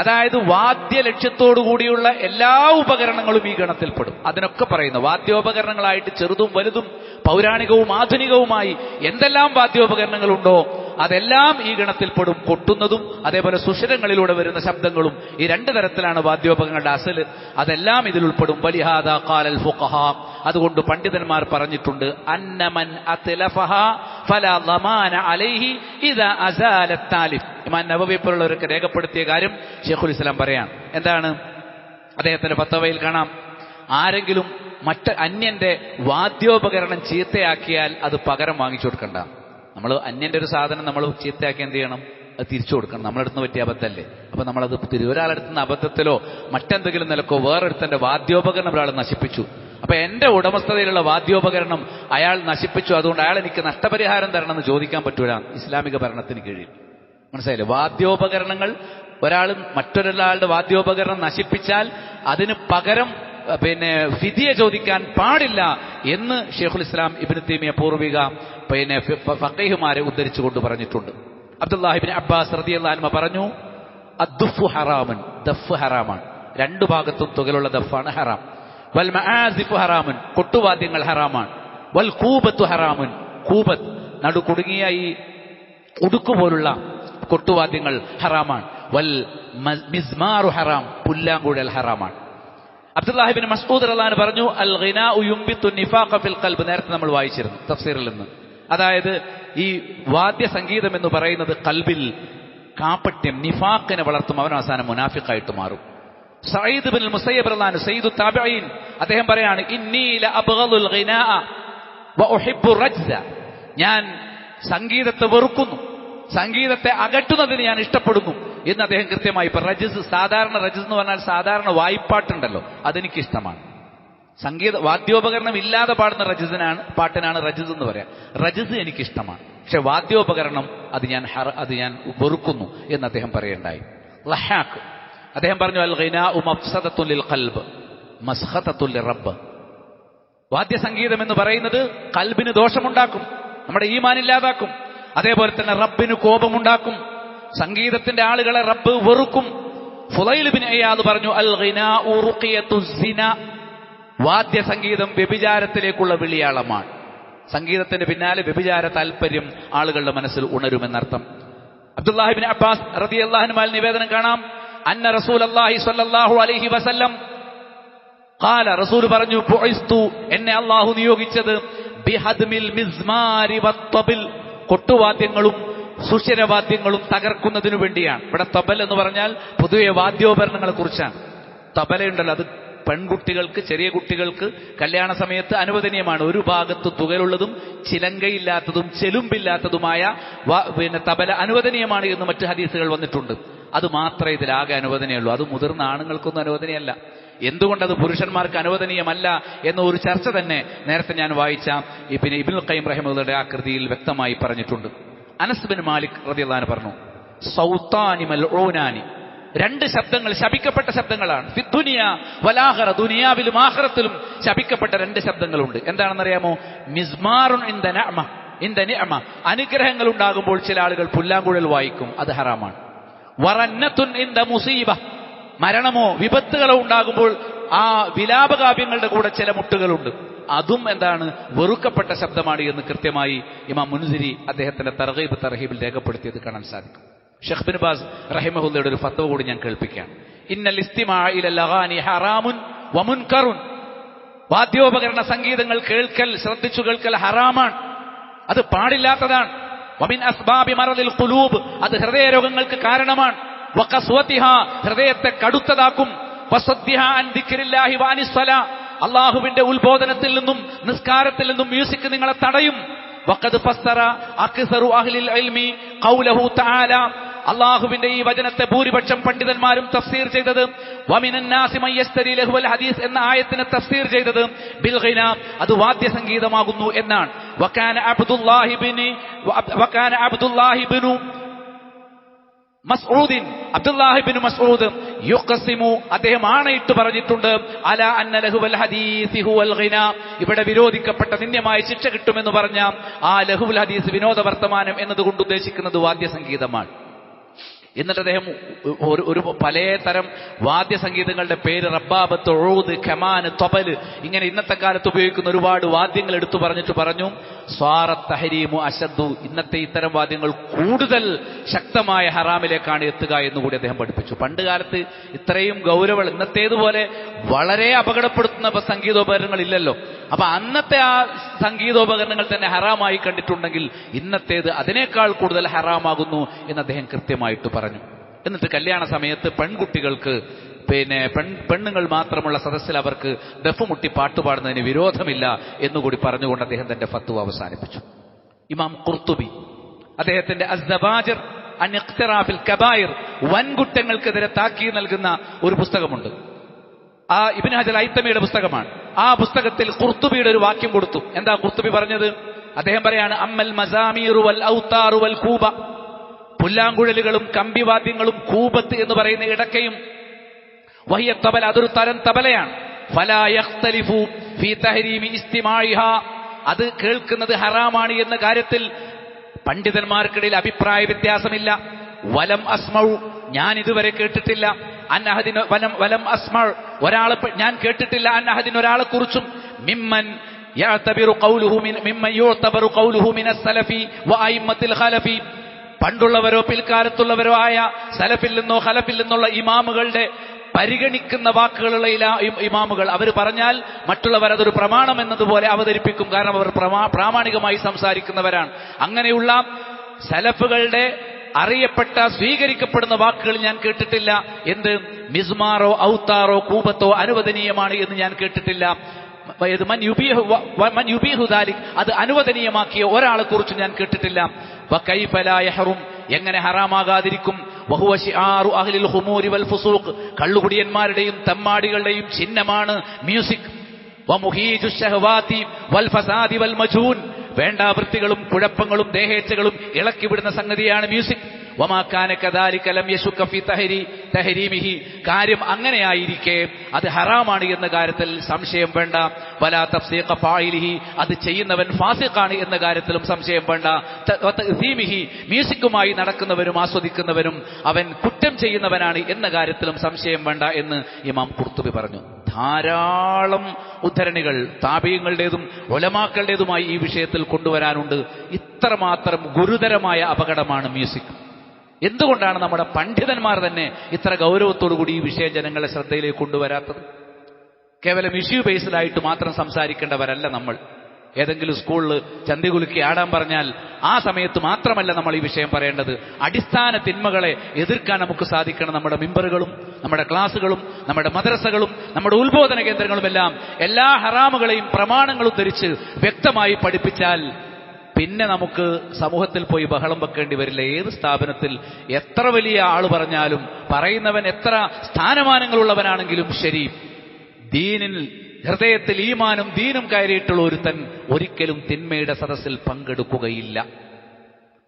അതായത് വാദ്യ ലക്ഷ്യത്തോടു കൂടിയുള്ള എല്ലാ ഉപകരണങ്ങളും ഈ ഗണത്തിൽപ്പെടും. അതിനൊക്കെ പറയുന്നു വാദ്യോപകരണങ്ങളായിട്ട് ചെറുതും വലുതും പൗരാണികവും ആധുനികവുമായി എന്തെല്ലാം വാദ്യോപകരണങ്ങളുണ്ടോ അതെല്ലാം ഈ ഗണത്തിൽപ്പെടും. കൊട്ടുന്നതും അതേപോലെ സുഷിരങ്ങളിലൂടെ വരുന്ന ശബ്ദങ്ങളും ഈ രണ്ട് തരത്തിലാണ് വാദ്യോപകരണങ്ങളുടെ അസല്. അതെല്ലാം ഇതിൽ ഉൾപ്പെടും. വലിഹാദാ ഖാലൽ ഫുഖഹാ, അതുകൊണ്ട് പണ്ഡിതന്മാർ പറഞ്ഞിട്ടുണ്ട്, അന്നമൻ അത്ലഫഹ ഫലാ ളമാന അലൈഹി ഇദാ അസാല താലിഫ്. ഇമാം നവവി പോലുള്ളവരൊക്കെ രേഖപ്പെടുത്തിയ കാര്യം ശൈഖുൽ ഇസ്ലാം പറയാണ്. എന്താണ്? അദ്ദേഹത്തിന്റെ ഫത്വയിൽ കാണാം, ആരെങ്കിലും അന്യന്റെ വാദ്യോപകരണം ചീത്തയാക്കിയാൽ അത് പകരം വാങ്ങിച്ചു കൊടുക്കണ്ട. നമ്മൾ അന്യന്റെ ഒരു സാധനം നമ്മൾ ചീത്തയാക്കി എന്ത് ചെയ്യണം? അത് തിരിച്ചു കൊടുക്കണം. നമ്മളെടുത്ത് പറ്റിയ അബദ്ധമല്ലേ? അപ്പൊ നമ്മളത് ഒരാളെടുത്തുന്ന അബദ്ധത്തിലോ മറ്റെന്തെങ്കിലും നിലക്കോ വേറൊരുത്തന്റെ വാദ്യോപകരണം ഒരാൾ നശിപ്പിച്ചു. അപ്പൊ എന്റെ ഉടമസ്ഥതയിലുള്ള വാദ്യോപകരണം അയാൾ നശിപ്പിച്ചു, അതുകൊണ്ട് അയാൾ എനിക്ക് നഷ്ടപരിഹാരം തരണമെന്ന് ചോദിക്കാൻ പറ്റൂല ഇസ്ലാമിക ഭരണത്തിന് കീഴിൽ. മനസ്സിലായില്ലേ? വാദ്യോപകരണങ്ങൾ ഒരാൾ മറ്റൊരാളുടെ വാദ്യോപകരണം നശിപ്പിച്ചാൽ അതിന് പകരം ഫിദിയ ചോദിക്കാൻ പാടില്ല എന്ന് ശൈഖുൽ ഇസ്ലാം ഇബ്നു തൈമിയ്യ പൂർവിക ഫഖീഹുമാരെ ഉദ്ധരിച്ചുകൊണ്ട് പറഞ്ഞിട്ടുണ്ട്. അബ്ദുല്ലാഹി ഇബ്നു അബ്ബാസ് റളിയല്ലാഹു അൻഹു പറഞ്ഞു, അദ്ദുഫു ഹറാമൻ, ദഫ് ഹറാമാണ്. രണ്ടു ഭാഗത്തും തുകലുള്ള ദഫാണ് ഹറാം. വൽ മആസിഫു ഹറാമൻ, കൊട്ടുവാദ്യങ്ങൾ ഹറാമാണ്. വൽ കൂബത്തു ഹറാമൻ, കൂബത്ത് നടു കുടുങ്ങിയ ഈ ഉടുക്കു പോലുള്ള കൊട്ടുവാദ്യങ്ങൾ ഹറാമാണ്. വൽ മിസ്മാറു ഹറാം, പുല്ലാങ്കുഴൽ ഹറാമാണ്. അബ്ദുല്ലാഹി ഇബ്നു മസ്ഊദ് റളിയല്ലാഹു അൻഹു പറഞ്ഞു, അൽ ഗിനാഉ യുംബിതു നിഫാഖ ഫിൽ ഖൽബ്. നേരത്തെ നമ്മൾ വായിച്ചിരുന്നു തഫ്സീറിൽ നിന്ന്. അതായത് ഈ വാദ്യ സംഗീതം എന്ന് പറയുന്നത് കൽബിൽ കാപട്യം, നിഫാഖിനെ വളർത്തും. അവൻ അവസാനം മുനാഫിഖായിട്ട് മാറും. സഈദ് ഇബ്നുൽ മുസയ്യിബ് റളിയല്ലാഹു അൻഹു, സയ്യിദു താബിഈൻ, അദ്ദേഹം പറയാണ്, ഇന്നി ലഅബ്ഗദുൽ ഗിനാഅ വഉഹിബ്ബു റജ്സ. ഞാൻ സംഗീതത്തെ വെറുക്കുന്നു, സംഗീതത്തെ അകറ്റുന്നതിന് ഞാൻ ഇഷ്ടപ്പെടുന്നു എന്ന് അദ്ദേഹം കൃത്യമായി. ഇപ്പൊ റജിസ്, സാധാരണ റജിസ് എന്ന് പറഞ്ഞാൽ സാധാരണ വായ്പാട്ടുണ്ടല്ലോ, അതെനിക്കിഷ്ടമാണ്. വാദ്യോപകരണം ഇല്ലാതെ പാടുന്ന പാട്ടിനാണ് റജിസ് എന്ന് പറയാം. റജിസ് എനിക്കിഷ്ടമാണ്, പക്ഷെ വാദ്യോപകരണം അത് ഞാൻ വെറുക്കുന്നു എന്ന് അദ്ദേഹം പറയണ്ടായി. ലഹാഖ് അദ്ദേഹം പറഞ്ഞു, അൽ ഗിനാഉ മഫ്സദത്തുൻ ലിൽ ഖൽബ് മസ്ഖതത്തുൻ ലിറബ്ബ്. വാദ്യസംഗീതം എന്ന് പറയുന്നത് കൽബിന് ദോഷമുണ്ടാക്കും, നമ്മുടെ ഈമാൻ ഇല്ലാതാക്കും, അതേപോലെ തന്നെ റബ്ബിന് കോപമുണ്ടാക്കും. സംഗീതത്തിന്റെ ആളുകളെ റബ്ബ് വെറുക്കും. ഫുളൈൽ ബിൻ ഇയാദ് പറഞ്ഞു, അൽ ഗിനാഉ റുഖിയത്തു സിന. വാദ്യസംഗീതം വ്യഭിചാരത്തിലേക്കുള്ള വിളിയാളമാണ്. സംഗീതത്തിന് പിന്നാലെ വ്യഭിചാര താല്പര്യം ആളുകളുടെ മനസ്സിൽ ഉണരുമെന്നർത്ഥം. അബ്ദുല്ലാഹി ഇബ്നു അബ്ബാസ് റളിയല്ലാഹു അൻഹു നിവേദനം കാണാം, അന്ന റസൂലുള്ളാഹി സ്വല്ലല്ലാഹു അലൈഹി വസല്ലം ഖാല, റസൂൽ പറഞ്ഞു, ബുഇസ്തു, എന്നെ അല്ലാഹു നിയോഗിച്ചത്, ബിഹദ്മിൽ മിസ്മാരി വത്തബിൽ, കൊട്ടുവാദ്യങ്ങളും സുഷിരവാദ്യങ്ങളും തകർക്കുന്നതിനു വേണ്ടിയാണ്. ഇവിടെ തബൽ എന്ന് പറഞ്ഞാൽ പൊതുവെ വാദ്യോപകരണങ്ങളെ കുറിച്ചാണ്. തബലയുണ്ടല്ലോ, അത് പെൺകുട്ടികൾക്ക്, ചെറിയ കുട്ടികൾക്ക് കല്യാണ സമയത്ത് അനുവദനീയമാണ്. ഒരു ഭാഗത്ത് തുകലുള്ളതും ചിലങ്കയില്ലാത്തതും ചെലുമ്പില്ലാത്തതുമായ തബല അനുവദനീയമാണ് എന്ന് മറ്റ് ഹദീസുകൾ വന്നിട്ടുണ്ട്. അത് മാത്രമേ ഇതിലാകെ അനുവദനീയുള്ളൂ. അത് മുതിർന്ന ആണുങ്ങൾക്കൊന്നും അനുവദനീയമല്ല. എന്തുകൊണ്ടത് പുരുഷന്മാർക്ക് അനുവദനീയമല്ല എന്ന ഒരു ചർച്ച തന്നെ നേരത്തെ ഞാൻ വായിച്ച ഇബ്നുൽ ഖയ്യിം റഹിമഹുള്ളാഹിയുടെ ആ കൃതിയിൽ വ്യക്തമായി പറഞ്ഞിട്ടുണ്ട്. അനസ് ബിൻ മാലിക് റളിയല്ലാഹു അൻഹു പറഞ്ഞു, സൗത്താനി മൽഊനാനി, രണ്ട് ശബ്ദങ്ങൾ ശപിക്കപ്പെട്ട ശബ്ദങ്ങളാണ്. ഫിദ്ദുനിയ വലാഖിറ, ദുനിയാവിലും ആഖിറത്തിലും ശപിക്കപ്പെട്ട രണ്ട് ശബ്ദങ്ങളുണ്ട്. എന്താണെന്നറിയാമോ? മിസ്മാറുൻ ഇൻദ നിഅമ, ഇൻദ നിഅമ, അനുഗ്രഹങ്ങൾ ഉണ്ടാകുമ്പോൾ ചില ആളുകൾ പുല്ലാങ്കുഴൽ വായിക്കും, അത് ഹറാമാണ്. വറന്നത്തുൻ ഇൻദ മുസീബ, മരണമോ വിപത്തുകളോ ഉണ്ടാകുമ്പോൾ ആ വിലാപകാവ്യങ്ങളുടെ കൂടെ ചില മുട്ടുകളുണ്ട്, അതും എന്താണ്? വെറുക്കപ്പെട്ട ശബ്ദമാണ് എന്ന് കൃത്യമായി ഇമാം മുൻസിരി അദ്ദേഹത്തിന്റെ തർഗീബ് തർഹീബിൽ രേഖപ്പെടുത്തിയത് കാണാൻ സാധിക്കും. ഷെയ്ഖ് ബിൻ ബാസ് റഹിമഹുള്ളയുടെ ഒരു ഫത്വ കൂടി ഞാൻ കേൾപ്പിക്കാം. ഇന്നൽ ഇസ്തിമാഅ ഇലൽ അഗാനി ഹറാമുൻ വമുൻകറുൻ, വാദ്യോപകരണ സംഗീതങ്ങൾ കേൾക്കൽ, ശ്രദ്ധിച്ചു കേൾക്കൽ ഹറാമാണ്, അത് പാടില്ലാത്തതാണ്. വമിൻ അസ്ബാബി മറദിൽ ഖുലൂബ്, അത് ഹൃദയരോഗങ്ങൾക്ക് കാരണമാണ്. വഖസ്വതിഹ, ഹൃദയത്തെ കടുത്തതാക്കും. വസദ്ദിഹാ അൻ ദിക്രില്ലാഹി വഅനിസ്സലാ, അല്ലാഹുവിന്റെ ഉത്ബോധനത്തിൽ നിന്നും നിസ്കാരത്തിൽ നിന്നും മ്യൂസിക് നിങ്ങളെ തടയും. വഖദ് ഫസ്സറ അക്സറു അഹ്ലിൽ ഇൽമി ഖൗലഹു തആല, അല്ലാഹുവിന്റെ ഈ വചനത്തെ ഭൂരിപക്ഷം പണ്ഡിതന്മാരും തഫ്സീർ ചെയ്തത് വമിനൻ നാസി മൻ യസ്തരി ലഹുൽ ഹദീസ് എന്ന ആയത്തിനെ തഫ്സീർ ചെയ്തത് ബിൽ ഗിനാ, അത് വാദ്യസംഗീതമാകുന്നു എന്നാണ്. വകാന അബ്ദുല്ലാഹി ഇബ്നു മസ്ഊദിൻ, അബ്ദുല്ലാഹി ഇബ്നു മസ്ഊദ് യുഖസിമു, അദ്ദേഹം ആണയിട്ട് പറഞ്ഞിട്ടുണ്ട്, അലാ അന്ന ലഹുൽ ഹദീസ് ഹുവൽ ഗിനാ, ഇവിടെ വിരോധിക്കപ്പെട്ട നിന്ദ്യമായ ശിക്ഷ കിട്ടുമെന്ന് പറഞ്ഞ ആ ലഹുൽ ഹദീസ്, വിനോദ വർത്തമാനം എന്നതുകൊണ്ട് ഉദ്ദേശിക്കുന്നത് വാദ്യസംഗീതമാണ്. എന്നിട്ട് അദ്ദേഹം ഒരു പലതരം വാദ്യസംഗീതങ്ങളുടെ പേര് റബ്ബാബത്ത്, ഉഊദ്, കമാന്, ത്വബല്, ഇങ്ങനെ ഇന്നത്തെ കാലത്ത് ഉപയോഗിക്കുന്ന ഒരുപാട് വാദ്യങ്ങൾ എടുത്തു പറഞ്ഞിട്ട് പറഞ്ഞു സ്വാറത്ത് തഹരീമു അശദ്ദു, ഇന്നത്തെ ഇത്തരം വാദ്യങ്ങൾ കൂടുതൽ ശക്തമായ ഹറാമിലേക്കാണ് എത്തുക എന്നുകൂടി അദ്ദേഹം പഠിപ്പിച്ചു. പണ്ട് കാലത്ത് ഇത്രയും ഗൗരവം ഇന്നത്തേതുപോലെ വളരെ അപകടപ്പെടുത്തുന്ന സംഗീതോപകരണങ്ങൾ ഇല്ലല്ലോ. അപ്പൊ അന്നത്തെ ആ സംഗീതോപകരണങ്ങൾ തന്നെ ഹറാമായി കണ്ടിട്ടുണ്ടെങ്കിൽ ഇന്നത്തേത് അതിനേക്കാൾ കൂടുതൽ ഹറാമാകുന്നു എന്ന് അദ്ദേഹം കൃത്യമായിട്ട് പറഞ്ഞു. എന്നിട്ട് കല്യാണ സമയത്ത് പെൺകുട്ടികൾക്ക് പെണ്ണുങ്ങൾ മാത്രമുള്ള സദസ്സിൽ അവർക്ക് ദഫുമുട്ടി പാട്ടുപാടുന്നതിന് വിരോധമില്ല എന്നുകൂടി പറഞ്ഞുകൊണ്ട് അദ്ദേഹം തന്റെ ഫത്വ അവസാനിപ്പിച്ചു. ഇമാം ഖുർത്തുബി അദ്ദേഹത്തിന്റെ അസ്സബാജിർ അൻ ഇഖ്തിറാഫിൽ കബായിർ, വൻകുറ്റങ്ങൾക്കെതിരെ താക്കീത് നൽകുന്ന ഒരു പുസ്തകമുണ്ട്. ആ ഇബ്നു ഹജർ ഹൈതമിയുടെ പുസ്തകമാണ്. ആ പുസ്തകത്തിൽ ഖുർത്തുബിയുടെ ഒരു വാക്യം കൊടുത്തു. എന്താ ഖുർത്തുബി പറഞ്ഞത്? അദ്ദേഹം പറയാണ് അമ്മൽ മസാമീറു വൽ ഔതാറു വൽ കൂബ, പുല്ലാങ്കുഴലുകളും കമ്പിവാദ്യങ്ങളും കൂബത്ത് എന്ന് പറയുന്ന ഇടക്കയും, വഹിയ തബല, അതൊരു തരം തബലയാണ്. ഫലാ യഖ്തലിഫു ഫീ തഹരീമി ഇസ്തിമാഇഹാ, അത് കേൾക്കുന്നത് ഹറാമാണ് എന്ന കാര്യത്തിൽ പണ്ഡിതന്മാർക്കിടയിൽ അഭിപ്രായ വ്യത്യാസമില്ല. വലം അസ്മഉ, ഞാൻ ഇതുവരെ കേട്ടിട്ടില്ല. അന്നഹദിന് വലം അസ്മഉ, ഒരാളെ ഞാൻ കേട്ടിട്ടില്ല. അന്നഹദിന് ഒരാളെ കുറിച്ചും മിമ്മൻ യഅ്തബിറു ഖൗലുഹു മിമ്മൻ യുഅ്തബറു ഖൗലുഹു മിനസ് സലഫി വഅയിമ്മത്തിൽ ഖലഫി, പണ്ടുള്ളവരോ പിൽക്കാലത്തുള്ളവരോ ആയ സലഫിൽ നിന്നോ ഖലഫിൽ നിന്നുള്ള ഇമാമുകളുടെ പരിഗണിക്കുന്ന വാക്കുകളുള്ള ഇമാമുകൾ അവർ പറഞ്ഞാൽ മറ്റുള്ളവർ അതൊരു പ്രമാണം എന്നതുപോലെ അവതരിപ്പിക്കും. കാരണം അവർ പ്രാമാണികമായി സംസാരിക്കുന്നവരാണ്. അങ്ങനെയുള്ള സലഫുകളുടെ അറിയപ്പെട്ട സ്വീകരിക്കപ്പെടുന്ന വാക്കുകൾ ഞാൻ കേട്ടിട്ടില്ല. എന്ത് മിസ്മാറോ ഔത്താറോ കൂബത്തോ അനുവദനീയമാണ് എന്ന് ഞാൻ കേട്ടിട്ടില്ല. അത് അനുവദനീയമാക്കിയ ഒരാളെ കുറിച്ച് ഞാൻ കേട്ടിട്ടില്ല. വകൈഫ ലാ യഹറും, എങ്ങനെ ഹറാമാകാതിരിക്കും? വഹുവ ശിആറു അഹ്ലിൽ ഖുമൂരി വൽ ഫുസൂഖ്, കള്ളുകുടിയന്മാരുടെയും തമ്മാടികളുടെയും ചിഹ്നമാണ് മ്യൂസിക്. വമുഹീജു ശഹവാതി വൽ ഫസാദി വൽ മജൂൻ, വേണ്ടാവൃത്തികളും കുഴപ്പങ്ങളും ദേഹേച്ഛകളും ഇളക്കിവിടുന്ന സംഗതിയാണ് മ്യൂസിക്. വമാ കാന കദാലിക ലം യശുക്ക ഫീ തഹരീമിഹി, കാര്യം അങ്ങനെയായിരിക്കെ അത് ഹറാമാണ് എന്ന കാര്യത്തിൽ സംശയം വേണ്ട. വലാ തഫ്സീഖ ഫാഇലിഹി, അത് ചെയ്യുന്നവൻ ഫാസിഖാണ് എന്ന കാര്യത്തിലും സംശയം വേണ്ട. തഅ്സീമിഹി, മ്യൂസിക്കുമായി നടക്കുന്നവരും ആസ്വദിക്കുന്നവരും അവൻ കുറ്റം ചെയ്യുന്നവനാണ് എന്ന കാര്യത്തിലും സംശയം വേണ്ട എന്ന് ഇമാം ഖുർത്തുബി പറഞ്ഞു. ധാരാളം ഉദ്ധരണികൾ താബീങ്ങളുടേതും ഉലമാക്കളുടേതുമായി ഈ വിഷയത്തിൽ കൊണ്ടുവരാനുണ്ട്. ഇത്രമാത്രം ഗുരുതരമായ അപകടമാണ് മ്യൂസിക്. എന്തുകൊണ്ടാണ് നമ്മുടെ പണ്ഡിതന്മാർ തന്നെ ഇത്ര ഗൗരവത്തോടുകൂടി ഈ വിഷയം ജനങ്ങളുടെ ശ്രദ്ധയിലേക്ക് കൊണ്ടുവരാത്തത്? കേവലം ഇഷ്യൂ ബേസ്ഡായിട്ട് മാത്രം സംസാരിക്കേണ്ടവരല്ല നമ്മൾ. ഏതെങ്കിലും സ്കൂളിൽ ചന്തികുലുക്കി ആടാൻ പറഞ്ഞാൽ ആ സമയത്ത് മാത്രമല്ല നമ്മൾ ഈ വിഷയം പറയേണ്ടത്. അടിസ്ഥാന തിന്മകളെ എതിർക്കാൻ നമുക്ക് സാധിക്കണം. നമ്മുടെ മിമ്പറുകളും നമ്മുടെ ക്ലാസുകളും നമ്മുടെ മദ്രസകളും നമ്മുടെ ഉത്ബോധന കേന്ദ്രങ്ങളുമെല്ലാം എല്ലാ ഹറാമുകളെയും പ്രമാണങ്ങളും ധരിച്ച് വ്യക്തമായി പഠിപ്പിച്ചാൽ പിന്നെ നമുക്ക് സമൂഹത്തിൽ പോയി ബഹളം വെക്കേണ്ടി വരില്ല. ഏത് സ്ഥാപനത്തിൽ എത്ര വലിയ ആള് പറഞ്ഞാലും പറയുന്നവൻ എത്ര സ്ഥാനമാനങ്ങളുള്ളവനാണെങ്കിലും ശരി, ദീനിൽ ഹൃദയത്തിൽ ഈമാനും ദീനും കയറിയിട്ടുള്ള ഒരുത്തൻ ഒരിക്കലും തിന്മയുടെ സദസ്സിൽ പങ്കെടുക്കുകയില്ല,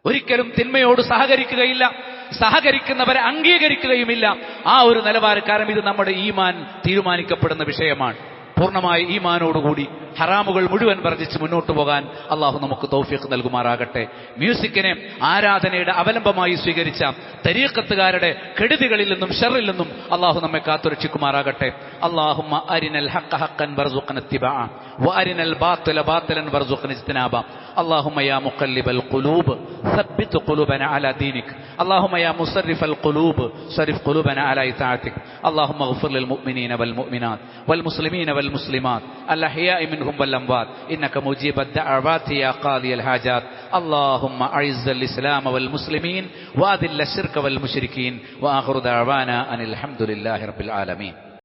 ഒരിക്കലും തിന്മയോട് സഹകരിക്കുകയില്ല, സഹകരിക്കുന്നവരെ അംഗീകരിക്കുകയുമില്ല. ആ ഒരു നിലവാരക്കാരൻ ഇത് നമ്മുടെ ഈമാൻ തീരുമാനിക്കപ്പെടുന്ന വിഷയമാണ്. പൂർണ്ണമായ ഈമാനോടുകൂടി ഹറാമുകൾ മുഴുവൻ വർജിച്ച് മുന്നോട്ട് പോകാൻ അള്ളാഹു നമുക്ക് തൗഫീഖ് നൽകുമാറാകട്ടെ. മ്യൂസിക്കിനെ ആരാധനയുടെ അവലംബമായി സ്വീകരിച്ച തരീഖത്തുകാരുടെ കെടുതികളിൽ നിന്നും ഷർറിൽ നിന്നും അള്ളാഹു നമ്മെ കാത്തുരക്ഷിക്കുമാറാകട്ടെ. അല്ലാഹുമ്മ അരിനൽ ഹഖ്ഖ ഹഖ്ഖൻ വർസുഖ്ന ഇത്തിബാഅ വഅരിനൽ ബാത്തില ബാത്തിലൻ വർസുഖ്ന ഇജ്തിനാബ. അല്ലാഹുമ്മ യാ മുഖല്ലിബൽ ഖുലൂബ് സബ്ബിത് ഖുലൂബന അലാ ദീനിക്. അല്ലാഹുമ്മ യാ മുസർരിഫൽ ഖുലൂബ് സരിഫ് ഖുലൂബന അലാ ഇതാഅതിക്. അല്ലാഹുമ്മ ഇഗ്ഫിർ ലിൽ മുഅ്മിനീന വൽ മുഅ്മിനാത്ത് വൽ മുസ്ലിമീന വൽ മുസ്ലിമാത്ത് അൽ അഹ്യാഇ മിൻഹും വൽ അംവാത് ഇന്നക മുജീബud ദഅവാതി യാ ഖാദിയൽ ഹാജാത്ത്. അല്ലാഹുമ്മ അഇസ്സൽ ഇസ്ലാമ വൽ മുസ്ലിമീൻ വഅദില്ല ശിർക വൽ മുശ്രികീൻ. വആഖിറു ദഅവാനാ അനിൽ ഹംദുലില്ലാഹി റബ്ബിൽ ആലമീൻ.